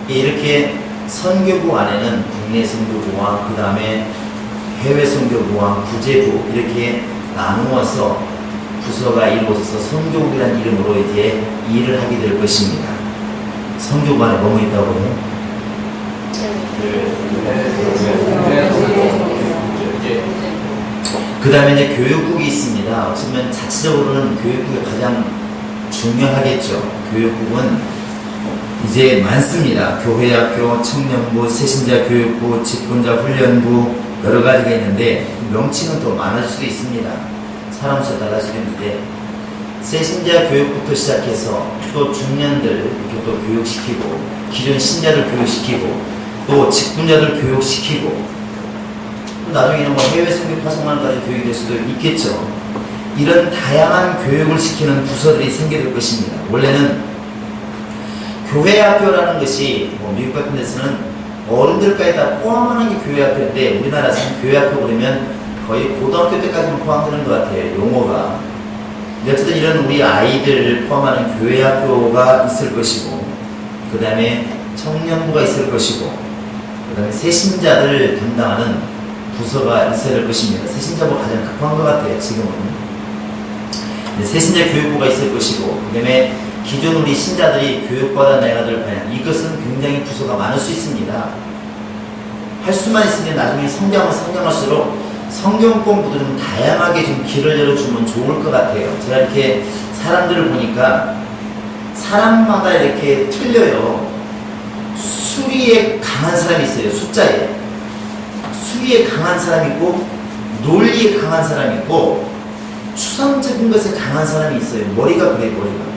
이렇게 선교부 안에는 국내 선교부와 그 다음에 해외 선교부와 구제부 이렇게 나누어서 부서가 이루어져서 선교국이라는 이름으로 이제 일을 하게 될 것입니다. 선교국 안에 뭐뭐 있다고 해요? 그 다음에 이제 교육국이 있습니다. 어쩌면 자체적으로는 교육국이 가장 중요하겠죠. 교육국은 이제 많습니다. 교회학교, 청년부, 새신자 교육부, 직분자 훈련부 여러 가지가 있는데 명칭은 더 많을 수도 있습니다. 사람 수에 따라 다르는데 새신자 교육부터 시작해서 또 중년들 이렇게 또 교육시키고 기존 신자들 교육시키고 또 직분자들 교육시키고 나중에는 뭐 해외 선교 파송만까지 교육이 될 수도 있겠죠. 이런 다양한 교육을 시키는 부서들이 생겨날 것입니다. 원래는 교회학교라는 것이 뭐 미국 같은 데서는 어른들까지 다 포함하는 게 교회학교인데 우리나라에서는 교회학교 그러면 거의 고등학교 때까지는 포함되는 것 같아요. 용어가. 어쨌든 이런 우리 아이들을 포함하는 교회학교가 있을 것이고 그 다음에 청년부가 있을 것이고 그 다음에 새신자들을 담당하는 부서가 있어야 될 것입니다. 새신자부가 가장 급한 것 같아요. 지금은. 새신자 교육부가 있을 것이고 그 다음에 기존 우리 신자들이 교육받아 나가야 될 방향 이것은 굉장히 부서가 많을 수 있습니다. 할 수만 있으면 나중에 성장할수록 성경 공부도 좀 다양하게 좀 길을 열어주면 좋을 것 같아요. 제가 이렇게 사람들을 보니까 사람마다 이렇게 틀려요. 수리에 강한 사람이 있어요. 숫자에. 수리에 강한 사람이 있고 논리에 강한 사람이 있고 추상적인 것에 강한 사람이 있어요. 머리가 그래 머리가.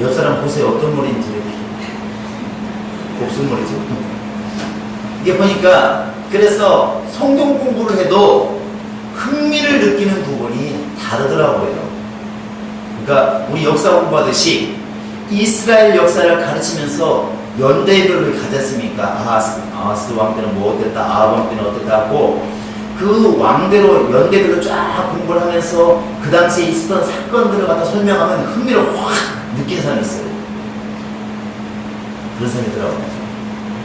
옆 사람 보세요. 어떤 머리인지 이렇게. 곱슬머리죠. 이게 보니까 그래서 성경 공부를 해도 흥미를 느끼는 부분이 다르더라고요. 그러니까 우리 역사 공부하듯이 이스라엘 역사를 가르치면서 연대별로 가지 않습니까? 아하스 왕 때는 뭐 어땠다, 아합 왕 때는 어땠다 하고 그 왕대로 연대별로 쫙 공부를 하면서 그 당시에 있었던 사건들을 갖다 설명하면 흥미를 확 느낀 사람이 있어요. 그런 사람이 있더라고요.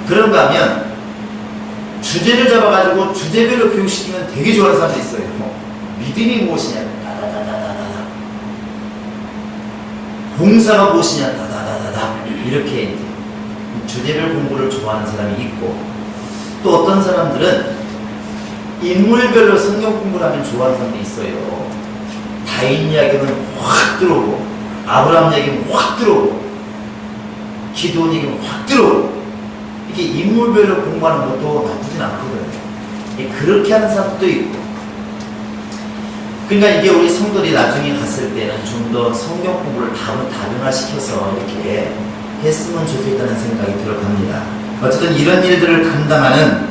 그런가 하면 주제를 잡아가지고 주제별로 교육시키면 되게 좋아하는 사람도 있어요. 믿음이 무엇이냐? 다다다다다다. 봉사가 무엇이냐? 다다다다다. 이렇게 주제별 공부를 좋아하는 사람이 있고 또 어떤 사람들은 인물별로 성경 공부를 하면 좋아하는 사람도 있어요. 다윗 이야기는 확 들어오고 아브라함 이야기는 확 들어오고 기도원 얘기는 확 들어오고 이렇게 인물별로 공부하는 것도 나쁘진 않거든요. 그렇게 하는 사람도 있고 그러니까 이게 우리 성도들이 나중에 갔을 때는 좀 더 성경 공부를 다변화시켜서 이렇게 했으면 좋겠다는 생각이 들어갑니다. 어쨌든 이런 일들을 감당하는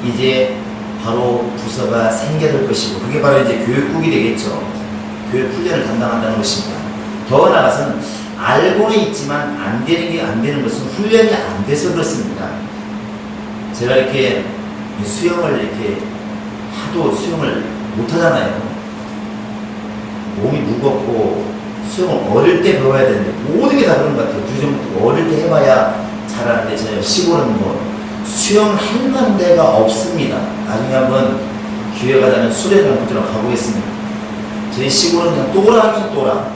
이제 바로 부서가 생겨날 것이고 그게 바로 이제 교육국이 되겠죠. 교육 훈련을 담당한다는 것입니다. 더 나아가서는 알고는 있지만 안 되는 것은 훈련이 안 돼서 그렇습니다. 제가 이렇게 수영을 이렇게 하도 수영을 못 하잖아요. 몸이 무겁고 수영을 어릴 때 배워야 되는데 모든 게 다 그런 것 같아요. 주전부터 어릴 때 해봐야 잘하는데 저희 시골은 뭐 수영할 만한 데가 없습니다. 나중에 한번 기회가 되면 수련을 한번 가보겠습니다. 저희 시골은 그냥 또랑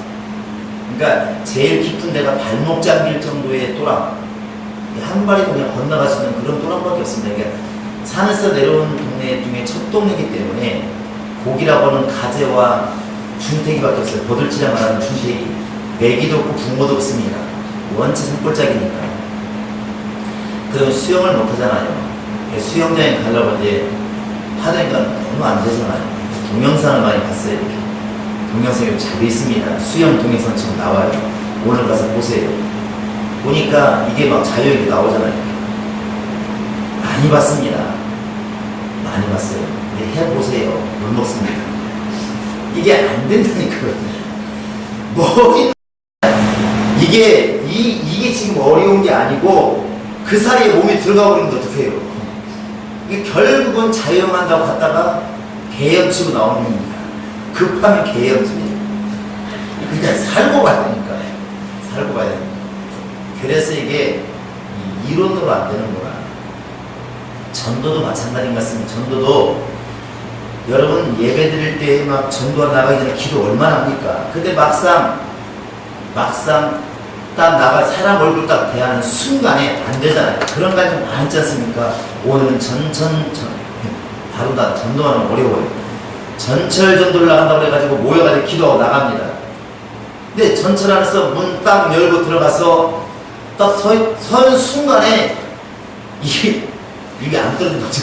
그러니까 제일 깊은 데가 발목 잠길 정도의 또랑 한 발이 그냥 건너갈 수 있는 그런 또랑밖에 없습니다. 그러니까 산에서 내려온 동네 중에 첫 동네이기 때문에 고기라고 하는 가재와 준태기밖에 없어요. 버들치라 말하는 준태기. 메기도 없고 붕어도 없습니다. 원체 산골짜기니까. 그럼 수영을 못 하잖아요. 수영장에 가려고 이제 하니까 너무 안 되잖아요. 동영상을 많이 봤어요. 이렇게. 동영상이 잘 있습니다. 수영 동영상 지금 나와요. 오늘 가서 보세요. 보니까 이게 막 자유하게 나오잖아요. 많이 봤습니다. 많이 봤어요. 근데 해보세요. 못 먹습니다. 이게 안 된다니까요. 이게 지금 어려운 게 아니고 그 사이에 몸이 들어가 버리면 어떡해요. 이게 결국은 자유형한다고 갔다가 개염치고 나오는 겁니다. 급하면 개염치입니다. 그냥 살고 봐야 되니까. 살고 봐야 됩니다. 그래서 이게 이론으로 안 되는구나. 전도도 마찬가지인 것 같습니다. 전도도 여러분 예배 드릴 때 막 전도가 나가기 전에 기도 얼마나 합니까? 근데 막상 딱 나가 사람 얼굴 딱 대하는 순간에 안 되잖아요. 그런 거 좀 많지 않습니까? 오늘은 바로 다 전도하는 어려워요. 전철 전도를 나간다고 해가지고 모여가지고 기도하고 나갑니다. 근데 전철 안에서 문 딱 열고 들어가서 딱 선 순간에 이게 안 떨어진 거죠.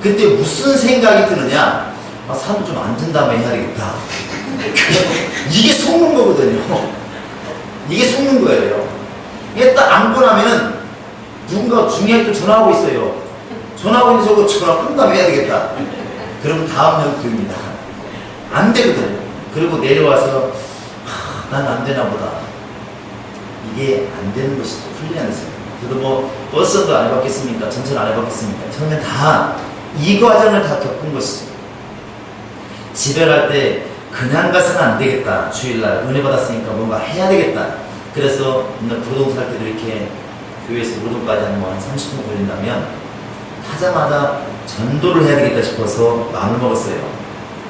그때 무슨 생각이 드느냐? 사람 좀 앉은 다음에 해야 되겠다. 이게 속는 거거든요. 이게 속는 거예요. 이게 딱 앉고 나면은 누군가 중요하게 또 전화하고 있어요. 전화하고 있는 저거 전화 끝 다음에 해야 되겠다. 그럼 다음 날 됩니다. 안 되거든요. 그리고 내려와서 난 안 되나 보다. 이게 안 되는 것이죠. 훈련에서. 저도 뭐 버스도 안 해봤겠습니까? 전철 안 해봤겠습니까? 저는 다 이 과정을 다 겪은 것이죠. 집에 갈 때 그냥 가서는 안 되겠다. 주일날 은혜 받았으니까 뭔가 해야 되겠다. 그래서 맨날 부로동 살 때도 이렇게 교회에서 부로동까지 한 30분 걸린다면 타자마자 전도를 해야 되겠다 싶어서 마음을 먹었어요.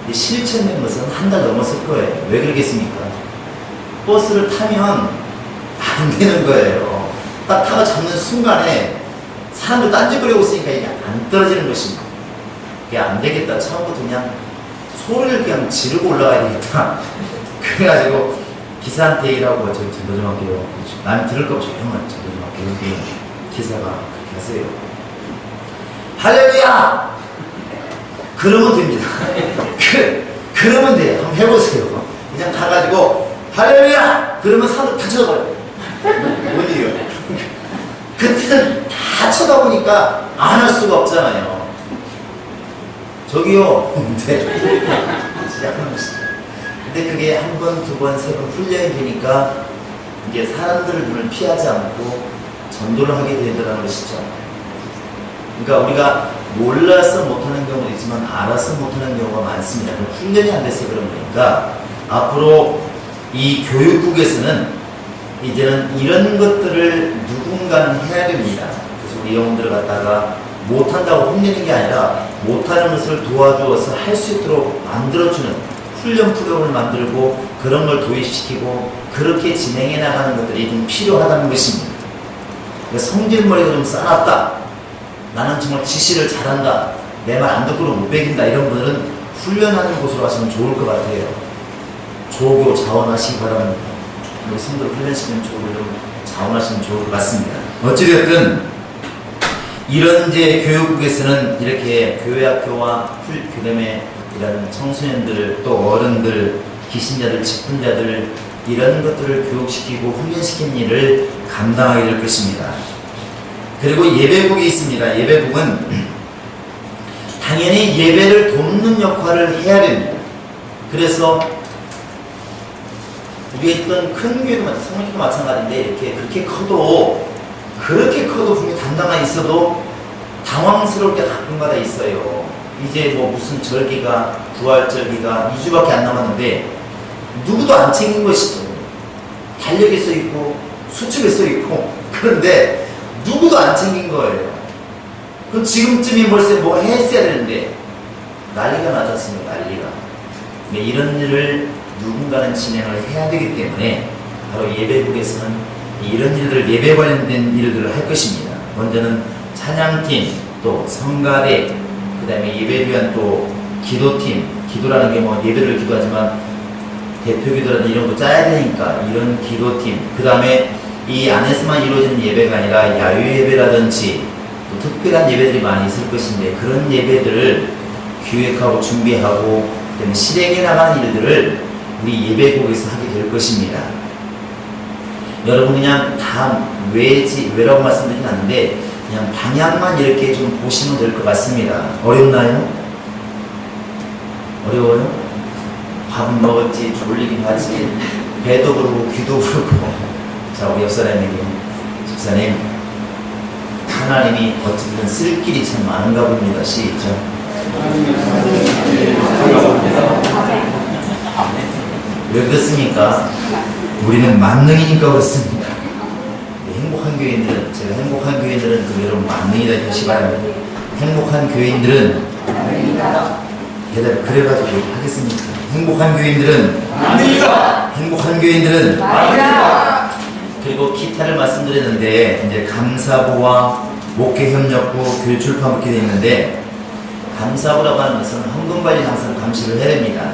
근데 실천된 것은 한 달 넘었을 거예요. 왜 그러겠습니까? 버스를 타면 안 되는 거예요. 딱 타가 잡는 순간에 사람들 딴짓거리고 있으니까 이게 안 떨어지는 것입니다. 이게 안 되겠다. 처음부터 그냥 소리를 그냥 지르고 올라가야 되겠다. 그래가지고 기사한테 얘기하고 저기 전도 좀 할게요. 남이 들을 거 없죠. 형은 전도 좀 할게요. 기사가 그렇게 하세요. 할렐루야! 그러면 됩니다. 그러면 돼요. 한번 해보세요. 그냥 가가지고 할렐루야! 그러면 사람들 다 쳐다봐요. 뭔 일이요? 그때는 다 쳐다보니까 안 할 수가 없잖아요. 저기요. 근데 시작하는 것이죠. 근데 그게 한 번, 두 번, 세 번 훈련이 되니까 이게 사람들을 눈을 피하지 않고 전도를 하게 된다는 것이죠. 그러니까 우리가 몰라서 못하는 경우도 있지만 알아서 못하는 경우가 많습니다. 훈련이 안 돼서 그런 거니까 앞으로 이 교육국에서는 이제는 이런 것들을 누군가는 해야 됩니다. 그래서 우리 영혼들을 갖다가 못한다고 혼내는 게 아니라 못하는 것을 도와주어서 할 수 있도록 만들어주는 훈련 프로그램을 만들고 그런 걸 도입시키고 그렇게 진행해 나가는 것들이 좀 필요하다는 것입니다. 그러니까 성질머리가 좀 싸납다. 나는 정말 지시를 잘한다. 내 말 안 듣고는 못 배긴다. 이런 분들은 훈련하는 곳으로 하시면 좋을 것 같아요. 조교 자원하시기 바랍니다. 우리 성도를 훈련시키는 쪽으로 좀 자원하시면 좋을 것 같습니다. 어찌되었든 이런 이제 교육국에서는 이렇게 교회학교와 그다음에 이런 청소년들 또 어른들 기신자들 직분자들 이런 것들을 교육시키고 훈련시키는 일을 감당하게 될 것입니다. 그리고 예배국이 있습니다. 예배국은 당연히 예배를 돕는 역할을 해야 됩니다. 그래서 우리가 있던 큰 교회도 성령교도 마찬가지인데 이렇게 그렇게 커도 분명히 담당만 있어도 당황스러울 때 가끔가다 있어요. 이제 뭐 무슨 절기가 부활절기가 2주밖에 안 남았는데 누구도 안 챙긴 것이죠. 달력에 써 있고 수첩에 써 있고 그런데 누구도 안 챙긴 거예요. 그럼 지금쯤이 벌써 뭐 했어야 되는데 난리가 나지 않습니까? 난리가. 근데 이런 일을 누군가는 진행을 해야 되기 때문에 바로 예배국에서는 이런 일들을 예배 관련된 일들을 할 것입니다. 먼저는 찬양팀, 또 성가대, 그 다음에 예배를 위한 또 기도팀, 기도라는 게 뭐 예배를 기도하지만 대표기도라든지 이런 거 짜야 되니까 이런 기도팀, 그 다음에 이 안에서만 이루어지는 예배가 아니라 야유예배라든지 또 특별한 예배들이 많이 있을 것인데 그런 예배들을 기획하고 준비하고 그다음에 실행해 나가는 일들을 우리 예배국에서 하게 될 것입니다. 여러분 그냥 다 왜라고 말씀드리진 않는데 그냥 방향만 이렇게 좀 보시면 될 것 같습니다. 어렵나요? 어려워요? 밥은 먹었지 졸리긴 하지 배도 부르고 귀도 부르고 자 우리 옆 사람에게 집사님 하나님이 어쨌든 쓸 길이 참 많은가 봅니다. 시작. 왜 그렇습니까? 우리는 만능이니까 그렇습니다. 행복한 교인들은 제가 행복한 교인들은 그 여러분 만능이다 되시 바랍니다. 행복한 교인들은 아닙니다. 대답 그래가지고 하겠습니까? 행복한 교인들은 아닙니다. 행복한 교인들은 아닙니다. 그리고 기타를 말씀드렸는데 이제 감사부와 목회협력부, 교육출판 이렇게 되어 있는데 감사부라고 하는 것은 헌금관리는 항상 감시를 해야 됩니다.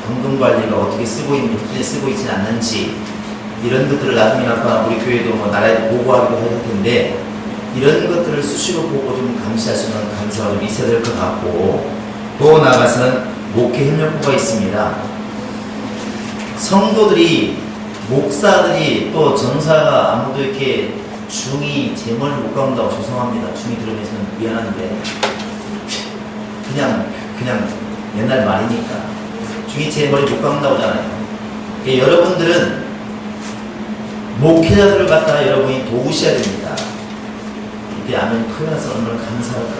헌금관리가 어떻게 쓰고 있는지, 어떻게 쓰고 있지는 않는지 이런 것들을 나중에나 우리 교회도 뭐 나라에 보고하기도 할 텐데 이런 것들을 수시로 보고 좀 감시할 수 있는 감사가 좀 있어야 될 것 같고 또 나아가서는 목회협력부가 있습니다. 성도들이 목사들이 또 전사가 아무도 이렇게 중이 제 머리 못 감는다고 죄송합니다. 중이 들으면서는 미안한데 그냥 옛날 말이니까 중이 제 머리 못 감는다고 하잖아요. 여러분들은 목회자들을 갖다가 여러분이 도우셔야 됩니다. 이때 아멘 표현해서 얼마나 감사할까.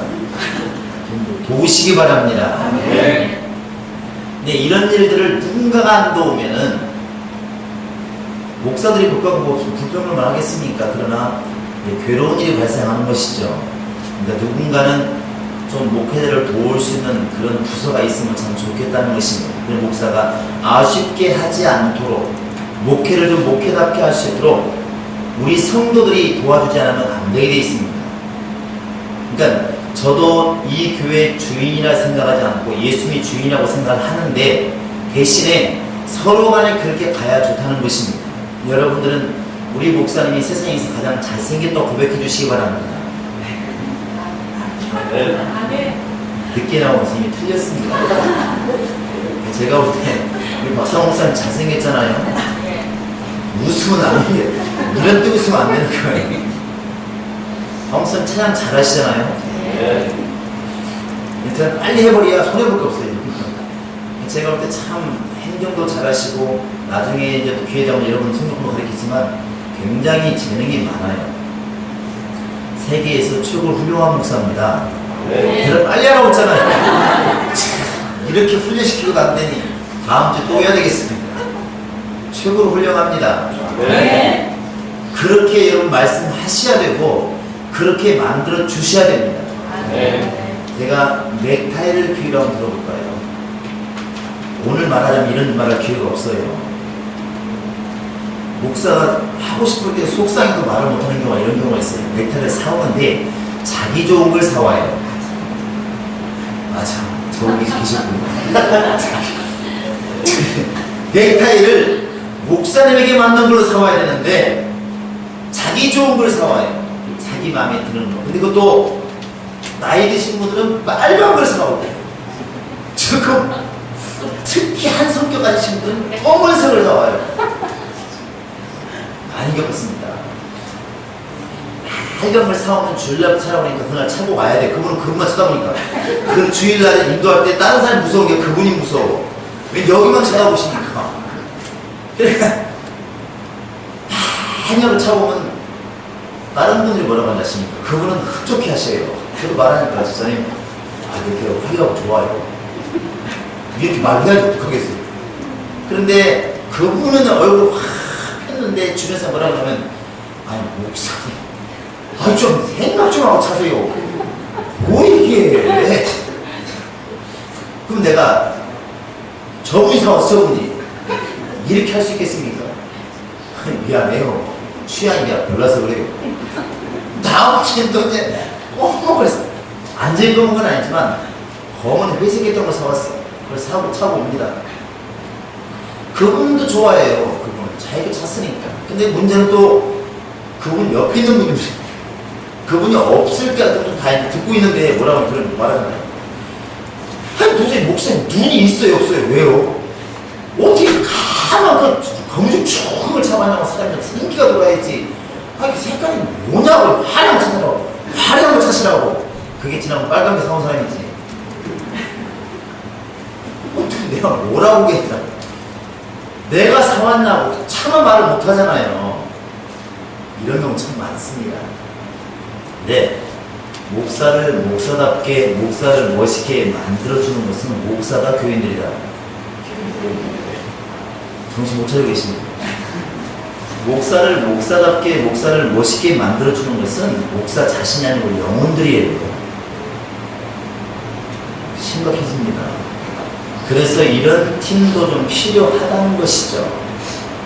좀 도우시기 바랍니다. 네. 근데 이런 일들을 누군가가 안 도우면은 목사들이 그것과 뭐 불평을 하겠습니까? 그러나 괴로운 일이 발생하는 것이죠. 그러니까 누군가는 좀 목회자를 도울 수 있는 그런 부서가 있으면 참 좋겠다는 것입니다. 그런 목사가 아쉽게 하지 않도록 목회를 좀 목회답게 할 수 있도록 우리 성도들이 도와주지 않으면 안 되게 돼 있습니다. 그러니까 저도 이 교회 주인이라 생각하지 않고 예수님이 주인이라고 생각을 하는데 대신에 서로 간에 그렇게 가야 좋다는 것입니다. 여러분들은 우리 목사님이 세상에서 가장 잘생겼다고 고백해 주시기 바랍니다. 늦게 나온 선생님이 틀렸습니다. 제가 볼 때 우리 박상호 목사님 잘생겼잖아요. 웃으면 안 돼. 이런 데 웃으면 안 되는 거예요. 박 목사님 찬양 잘하시잖아요. 일단 빨리 해버려야 손해볼 게 없어요. 제가 볼 때 참 행정도 잘하시고 나중에 이제 또 기회 되면 여러분 성경도 가르치지만 굉장히 재능이 많아요. 세계에서 최고 훌륭한 목사입니다. 대답 빨리 하라고 했잖아요. 이렇게 훈련시키고 안 되니 다음 주에 또 해야 되겠습니다. 최고로 훌륭합니다. 네. 그렇게 여러분 말씀하셔야 되고 그렇게 만들어 주셔야 됩니다. 네. 제가 넥타이를 기회로 한번 들어볼까요? 오늘 말하자면 이런 말할 기회가 없어요. 목사가 하고 싶을 때 속상해도 말을 못하는 경우가 이런 경우가 있어요. 넥타이를 사오는데 자기 좋은 걸 사와요. 아 참, 저기 계셨군요. 넥타이를 목사님에게 맞는 걸로 사와야 되는데 자기 좋은 걸 사와요. 자기 마음에 드는 거. 근데 그것도 나이 드신 분들은 빨간 걸 사오고 지금 특히 한 성격 가지신 분들은 검은색을 사와요. 많이 겪었습니다. 빨간 걸 사오면 주일날 찾아오니까 그날 차고 와야 돼. 그분은 그분만 쳐다보니까 그 주일날에 인도할 때 다른 사람이 무서운 게 그분이 무서워. 왜 여기만 쳐다보시니까. 그러니까 한여를 차보면 다른 분들이 뭐라고 하십니까? 그분은 흡족해 하셔요. 저도 말하니까 집사님 이렇게 하기라고 좋아요. 이렇게 말해야지 어떡하겠어요. 그런데 그분은 얼굴 확 폈는데 주변에서 뭐라고 하면 아니 목사님 좀 생각 좀 하고 차세요. 뭐 이게. 그럼 내가 저분이 사와서 저분이 이렇게 할 수 있겠습니까? 미안해요. 취향이야 별나서 그래요. 다음 주엔 또 이제 그랬어. 완전히 검은 건 아니지만 검은 회색했던 걸 사왔어. 그걸 사고 차고 옵니다. 그분도 좋아해요. 그분은 자기가 찼으니까. 근데 문제는 또 그분 옆에 있는 분이 그분이 없을 때 같은 다 듣고 있는데 뭐라고 말하잖아요. 아니 도대체 목사님 눈이 있어요 없어요? 왜요? 어떻게 가만 그 검은색 걸 잡아내고 사람이 인기가 돌아야지. 그 색깔이 뭐냐고 화려한 거 찾으라고. 화려한 거 찾으라고. 그게 지나면 빨간 게 사온 사람이지. 어떻게 내가 뭐라고 했더라. 내가 사왔냐고 차마 말을 못 하잖아요. 이런 경우 참 많습니다. 네. 목사를 목사답게 목사를 멋있게 만들어주는 것은 목사가 교인들이다. 정신 못 차리고 계십니다. 목사를 목사답게 목사를 멋있게 만들어주는 것은 목사 자신이 아니고 영혼들이에요. 심각해집니다. 그래서 이런 팀도 좀 필요하다는 것이죠.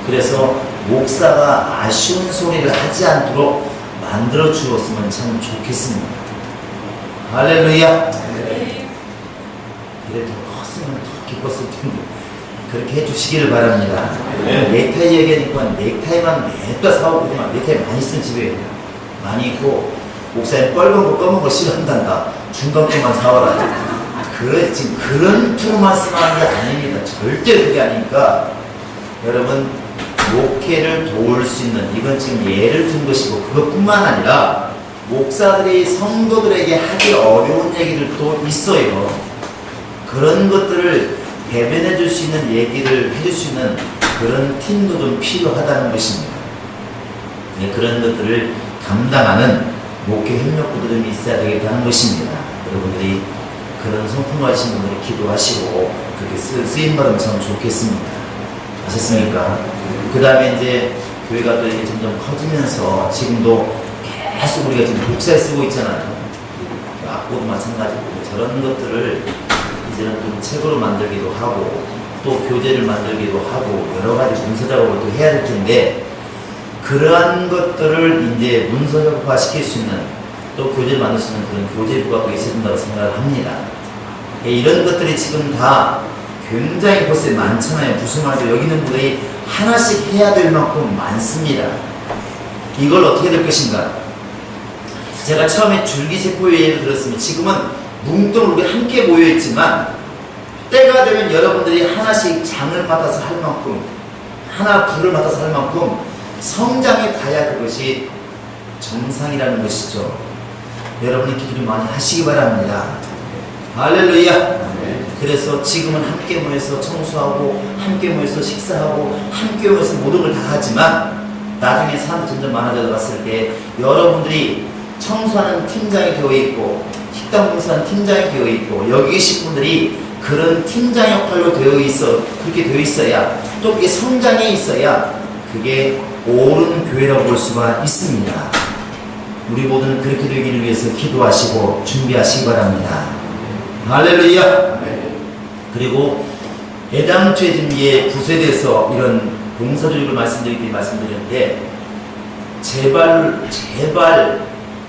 그래서 목사가 아쉬운 소리를 하지 않도록 만들어 주었으면 참 좋겠습니다. 할렐루야. 그래 더 컸으면 더 기뻤을 텐데 그렇게 해주시기를 바랍니다. 넥타이 얘기하니까 넥타이만 냅다 사오고 그냥 넥타이 많이 쓴 집에 많이 있고 목사님 빨간 거 검은 거 싫어한단다. 중간 거만 사와라. 지금 그런 투만 쓰는 게 아닙니다. 절대 그게 아니니까 여러분 목회를 도울 수 있는 이건 지금 예를 든 것이고 그것뿐만 아니라 목사들이 성도들에게 하기 어려운 얘기들도 있어요. 그런 것들을 대변해 줄 수 있는 얘기를 해줄 수 있는 그런 팀도 좀 필요하다는 것입니다. 네, 그런 것들을 담당하는 목회 협력부들이 있어야 되겠다는 것입니다. 여러분들이 그런 성품 가진 분들이 기도하시고 그렇게 쓰임받으면 참 좋겠습니다. 아셨습니까? 그 다음에 이제 교회가 또 이렇게 점점 커지면서 지금도 계속 우리가 지금 복사에 쓰고 있잖아요. 악보도 마찬가지고 저런 것들을 이제는 좀 책으로 만들기도 하고 또 교재를 만들기도 하고 여러 가지 문서 작업을 또 해야 될 텐데 그러한 것들을 이제 문서적화 시킬 수 있는 또 교재를 만들 수 있는 그런 교재부가 또 있어야 된다고 생각을 합니다. 이런 것들이 지금 다 굉장히 벌써 많잖아요. 무슨 말이죠? 여기 있는 분들이 하나씩 해야 될 만큼 많습니다. 이걸 어떻게 될 것인가? 제가 처음에 줄기세포의 예를 들었으면 지금은 뭉뚱그렇게 함께 모여있지만 때가 되면 여러분들이 하나씩 장을 맡아서 할 만큼 하나 불을 맡아서 할 만큼 성장해 가야 그것이 정상이라는 것이죠. 여러분이 기도를 많이 하시기 바랍니다. 할렐루야. 그래서 지금은 함께 모여서 청소하고 함께 모여서 식사하고 함께 모여서 모든 걸 다 하지만 나중에 사람이 점점 많아져 갔을 때 여러분들이 청소하는 팀장이 되어 있고 식당 봉사하는 팀장이 되어 있고 여기 계신 분들이 그런 팀장 역할로 그렇게 되어 있어야 또 그게 성장해 있어야 그게 옳은 교회라고 볼 수가 있습니다. 우리 모두는 그렇게 되기를 위해서 기도하시고 준비하시기 바랍니다. 할렐루야. 그리고 애당초에 지금 구세에 대해서 이런 봉사조직을 말씀드렸는데 제발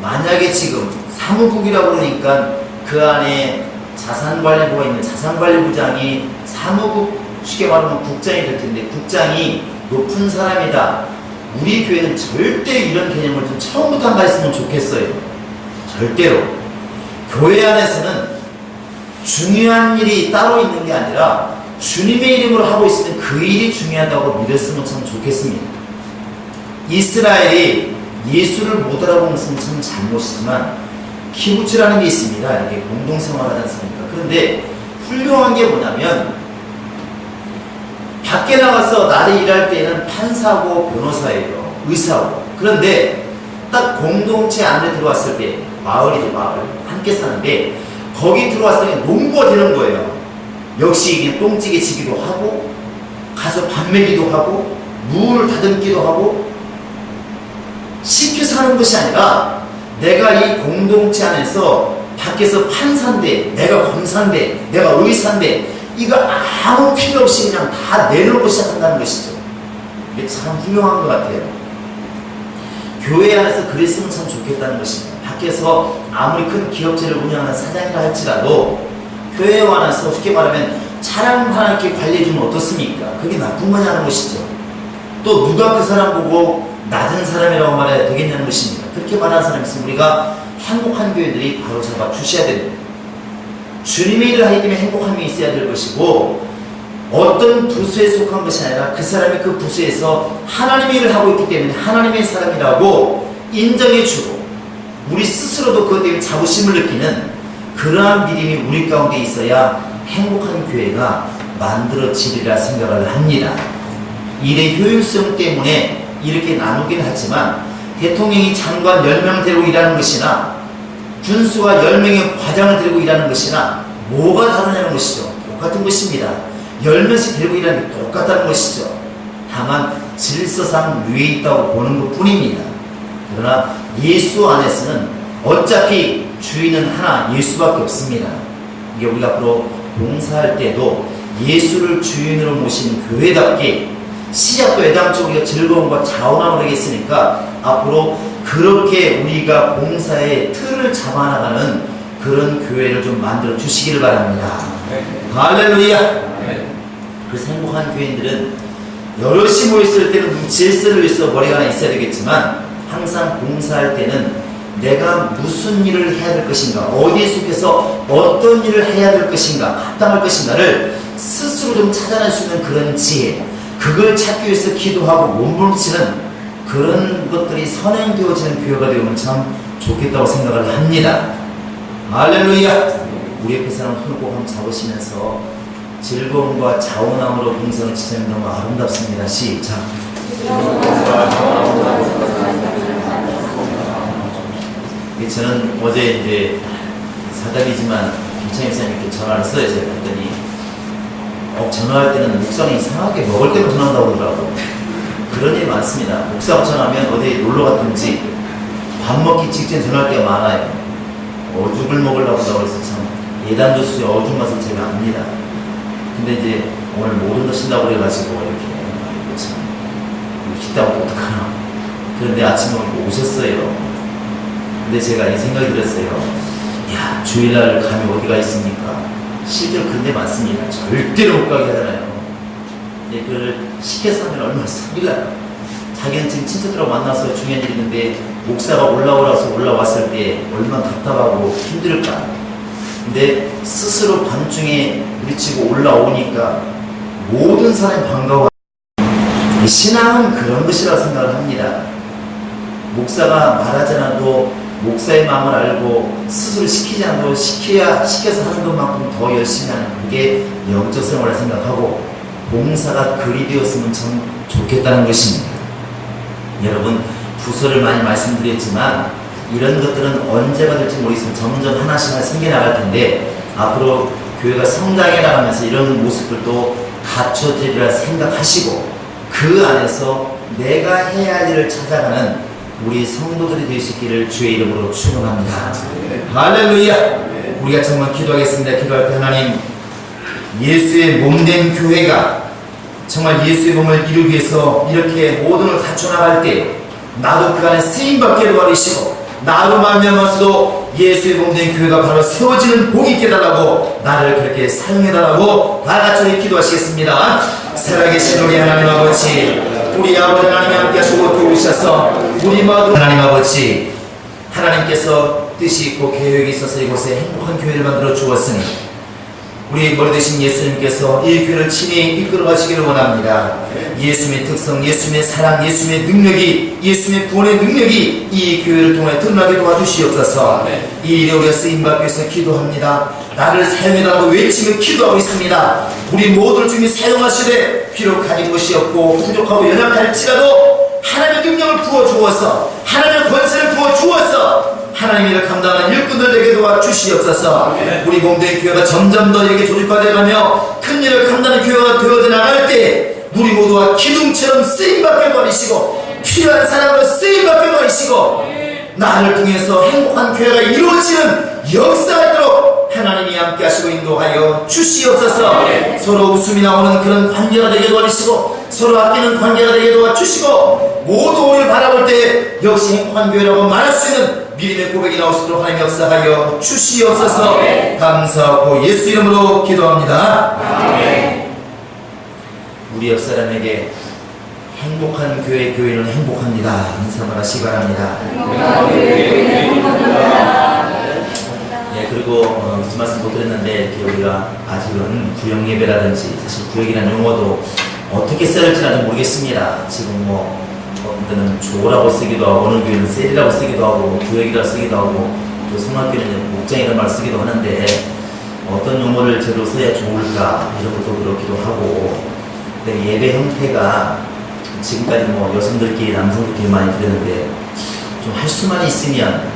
만약에 지금 사무국이라고 그러니까 그 안에 자산관리부가 있는 자산관리부장이 사무국 쉽게 말하면 국장이 될 텐데 국장이 높은 사람이다. 우리 교회는 절대 이런 개념을 좀 처음부터 안 가르쳤으면 좋겠어요. 절대로. 교회 안에서는 중요한 일이 따로 있는 게 아니라 주님의 이름으로 하고 있으면 그 일이 중요하다고 믿었으면 참 좋겠습니다. 이스라엘이 예수를 못 알아본 것은 참 잘못이지만 키부츠라는 게 있습니다. 이렇게 공동생활하지 않습니까? 그런데 훌륭한 게 뭐냐면 밖에 나가서 낮에 일할 때는 판사고 변호사예요. 의사고. 그런데 딱 공동체 안에 들어왔을 때 마을 함께 사는데 거기 들어왔을 때 농부가 되는 거예요. 역시 이게 똥찌개 치기도 하고 가서 밥 먹이기도 하고 물 다듬기도 하고 시켜서 하는 것이 아니라 내가 이 공동체 안에서 밖에서 판사인데 내가 검사인데 내가 의사인데 이거 아무 필요 없이 그냥 다 내놓고 시작한다는 것이죠. 이게 참 훌륭한 것 같아요. 교회 안에서 그랬으면 참 좋겠다는 것입니다. 밖에서 아무리 큰 기업체를 운영하는 사장이라 할지라도 교회에 와서 쉽게 말하면 차량 하나 이렇게 관리해주면 어떻습니까? 그게 나쁜 거냐는 것이죠. 또 누가 그 사람 보고 낮은 사람이라고 말해야 되겠냐는 것입니다. 그렇게 말하는 사람이 있으면 우리가 행복한 교회들이 바로 잡아 주셔야 됩니다. 주님의 일을 하기 때문에 행복함이 있어야 될 것이고 어떤 부서에 속한 것이 아니라 그 사람이 그 부서에서 하나님의 일을 하고 있기 때문에 하나님의 사람이라고 인정해주고 우리 스스로도 그것 때문에 자부심을 느끼는 그러한 믿음이 우리 가운데 있어야 행복한 교회가 만들어지리라 생각을 합니다. 일의 효율성 때문에 이렇게 나누긴 하지만 대통령이 장관 10명 데리고 일하는 것이나 군수가 10명의 과장을 데리고 일하는 것이나 뭐가 다르냐는 것이죠. 똑같은 것입니다. 10명씩 데리고 일하는 게 똑같다는 것이죠. 다만 질서상 위에 있다고 보는 것 뿐입니다. 그러나 예수 안에서는 어차피 주인은 하나 예수밖에 없습니다. 이게 우리가 앞으로 봉사할 때도 예수를 주인으로 모신 교회답게 시작도 애당초 우리가 즐거움과 자원함을 하겠으니까 앞으로 그렇게 우리가 봉사의 틀을 잡아나가는 그런 교회를 좀 만들어 주시기를 바랍니다. 할렐루야. 그래서 행복한 교인들은 여럿이 모였을 때는 질서를 위해서 머리가 하나 있어야 되겠지만 항상 봉사할 때는 내가 무슨 일을 해야 될 것인가, 어디에 속해서 어떤 일을 해야 될 것인가, 합당할 것인가를 스스로 좀 찾아낼 수 있는 그런 지혜, 그걸 찾기 위해서 기도하고 몸부림치는 그런 것들이 선행되어지는 교회가 되면 참 좋겠다고 생각을 합니다. 할렐루야. 우리 옆에 사람 손을 꼭 한번 잡으시면서 즐거움과 자원함으로 봉사를 지내는 너무 아름답습니다. 시작. 저는 어제 이제 사담이지만 김창희 목사님께 전화를 했어요. 제가 그랬더니 전화할 때는 목사가 이상하게 먹을 때만 전화한다고 그러더라고. 그런 일이 많습니다. 목사가 전화하면 어디 놀러 갔든지 밥 먹기 직전 전화할 때가 많아요. 어죽을 먹으려고 한다고 해서 참 예단도수의 어죽 맛을 제가 압니다. 근데 이제 오늘 모든 거 신다고 그래가지고 이렇게 참 기다고 어떡하나. 그런데 아침에 오셨어요. 근데 제가 이 생각이 들었어요. 야, 주일날 감이 어디가 있습니까? 실제로 그런 데 많습니다. 절대로 못 가게 하잖아요. 그걸 시켜서 하면 얼마나 삽니까? 자기는 지금 친척들하고 만나서 중요한 일이 있는데 목사가 올라오라서 올라왔을 때 얼마나 답답하고 힘들까. 근데 스스로 밤중에 부딪히고 올라오니까 모든 사람이 반가워. 신앙은 그런 것이라고 생각을 합니다. 목사가 말하지 않아도 목사의 마음을 알고 스스로 시키지 않아도 시켜서 하는 것만큼 더 열심히 하는 그게 영적 생활을 생각하고 봉사가 그리 되었으면 참 좋겠다는 것입니다. 여러분, 부서를 많이 말씀드렸지만 이런 것들은 언제가 될지 모르겠으면 점점 하나씩 생겨나갈 텐데 앞으로 교회가 성장해 나가면서 이런 모습들도 갖춰지리라 생각하시고 그 안에서 내가 해야 할 일을 찾아가는 우리 성도들이 될 수 있기를 주의 이름으로 축원합니다. 할렐루야. 우리가 정말 기도하겠습니다. 기도할 때 하나님, 예수의 몸된 교회가 정말 예수의 몸을 이루기 위해서 이렇게 모든 걸 갖춰나갈 때 나도 그 안에 쓰임받게 도와주시고 나로 말미암아서도 예수의 몸된 교회가 바로 세워지는 복이 있게 달라고 나를 그렇게 사용해달라고 다 같이 기도하시겠습니다. 살아계신 우리 하나님 아버지, 우리 아버지 하나님이 함께 하시고 도우셔서 우리 모두 하나님 아버지, 하나님께서 뜻이 있고 계획이 있어서 이곳에 행복한 교회를 만들어 주었으니 우리 머리 되신 예수님께서 이 교회를 친히 이끌어 가시기를 원합니다. 예수님의 특성, 예수님의 사랑, 예수님의 능력이, 예수님의 구원의 능력이 이 교회를 통해 드러나게 도와주시옵소서. 이 일에 우리가 쓰임받기 위해서 기도합니다. 나를 사용해달라고 외치며 기도하고 있습니다. 우리 모두를 주님이 사용하시되 비록 가진 것이 없고 부족하고 연약할지라도 하나님의 능력을 부어주어서 하나님의 권세를 부어주어서 하나님의 일을 감당하는 일꾼들 되게 도와주시옵소서. 우리 몸된 교회가 점점 더 이렇게 조직화되어가며 큰 일을 감당하는 교회가 되어져 나갈 때 우리 모두가 기둥처럼 쓰임받게 도와주시고 필요한 사람으로 쓰임받게 도와주시고 나를 통해서 행복한 교회가 이루어지는 역사가 있도록 하나님이 함께 하시고 인도하여 주시옵소서. 서로 웃음이 나오는 그런 관계가 되게 도와주시고 서로 아끼는 관계가 되게 도와주시고 모두 우리를 바라볼 때 역시 행복한 교회라고 말할 수 있는 믿음의 고백이 나올 수 있도록 하나님 역사하여 주시옵소서. 감사하고 예수 이름으로 기도합니다. 아멘. 우리 옆 사람에게 행복한 교회는 행복합니다 인사만 하시기 바랍니다. 예, 그리고 무슨 말씀 못 드렸는데 이렇게 우리가 아직은 구역 예배라든지 사실 구역이라는 용어도 어떻게 써야 할지 나도 모르겠습니다. 지금 어떤 때는 조라고 쓰기도 하고 어느 교회는 셀이라고 쓰기도 하고 구역이라고 쓰기도 하고 또 성악교회는 목장이라는 말을 쓰기도 하는데 어떤 용어를 제대로 써야 좋을까 이런 것도 그렇기도 하고 근데 예배 형태가 지금까지 여성들끼리 남성들끼리 많이 드렸는데 좀 할 수만 있으면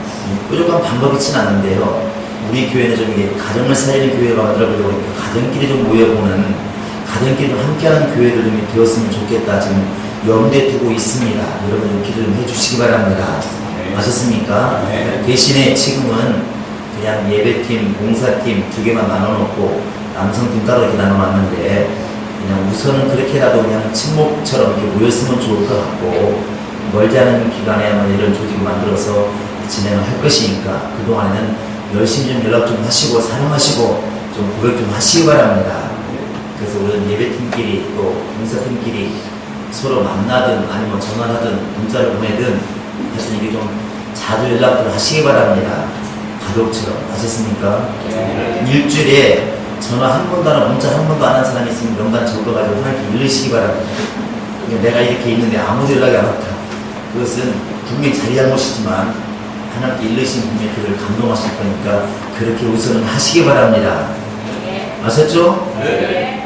뾰족한 방법이 있지는 않은데요. 우리 교회는 좀 이게 가정을 살리는 교회가 만들어보려고 가정끼리 좀 모여보는 가정끼리 좀 함께하는 교회들 좀 되었으면 좋겠다 지금 염두에 두고 있습니다. 여러분 좀 기도 좀 해주시기 바랍니다. 아셨습니까? 대신에 지금은 그냥 예배팀, 봉사팀 두 개만 나눠놓고 남성팀 따로 이렇게 나눠놨는데 그냥 우선은 그렇게라도 그냥 친목처럼 이렇게 모였으면 좋을 것 같고 멀지 않은 기간에 아마 이런 조직을 만들어서 진행을 할 것이니까 그동안에는 열심히 좀 연락 좀 하시고 사랑하시고 좀 고백 좀 하시기 바랍니다. 그래서 우리는 예배팀끼리 또 봉사팀끼리 서로 만나든 아니면 전화하든 문자를 보내든 하여튼 이게 좀 자주 연락을 하시기 바랍니다. 가족처럼 아셨습니까? 일주일에 전화 한 번도 안 하고 문자 한 번도 안 한 사람이 있으면 명단 적어가지고 하나님께 읽으시기 바랍니다. 내가 이렇게 있는데 아무도 연락이 안 왔다. 그것은 분명히 자기 잘못이지만 하나님께 읽으신 분명히 그를 감동하실 거니까 그렇게 우선은 하시기 바랍니다. 아셨죠? 네.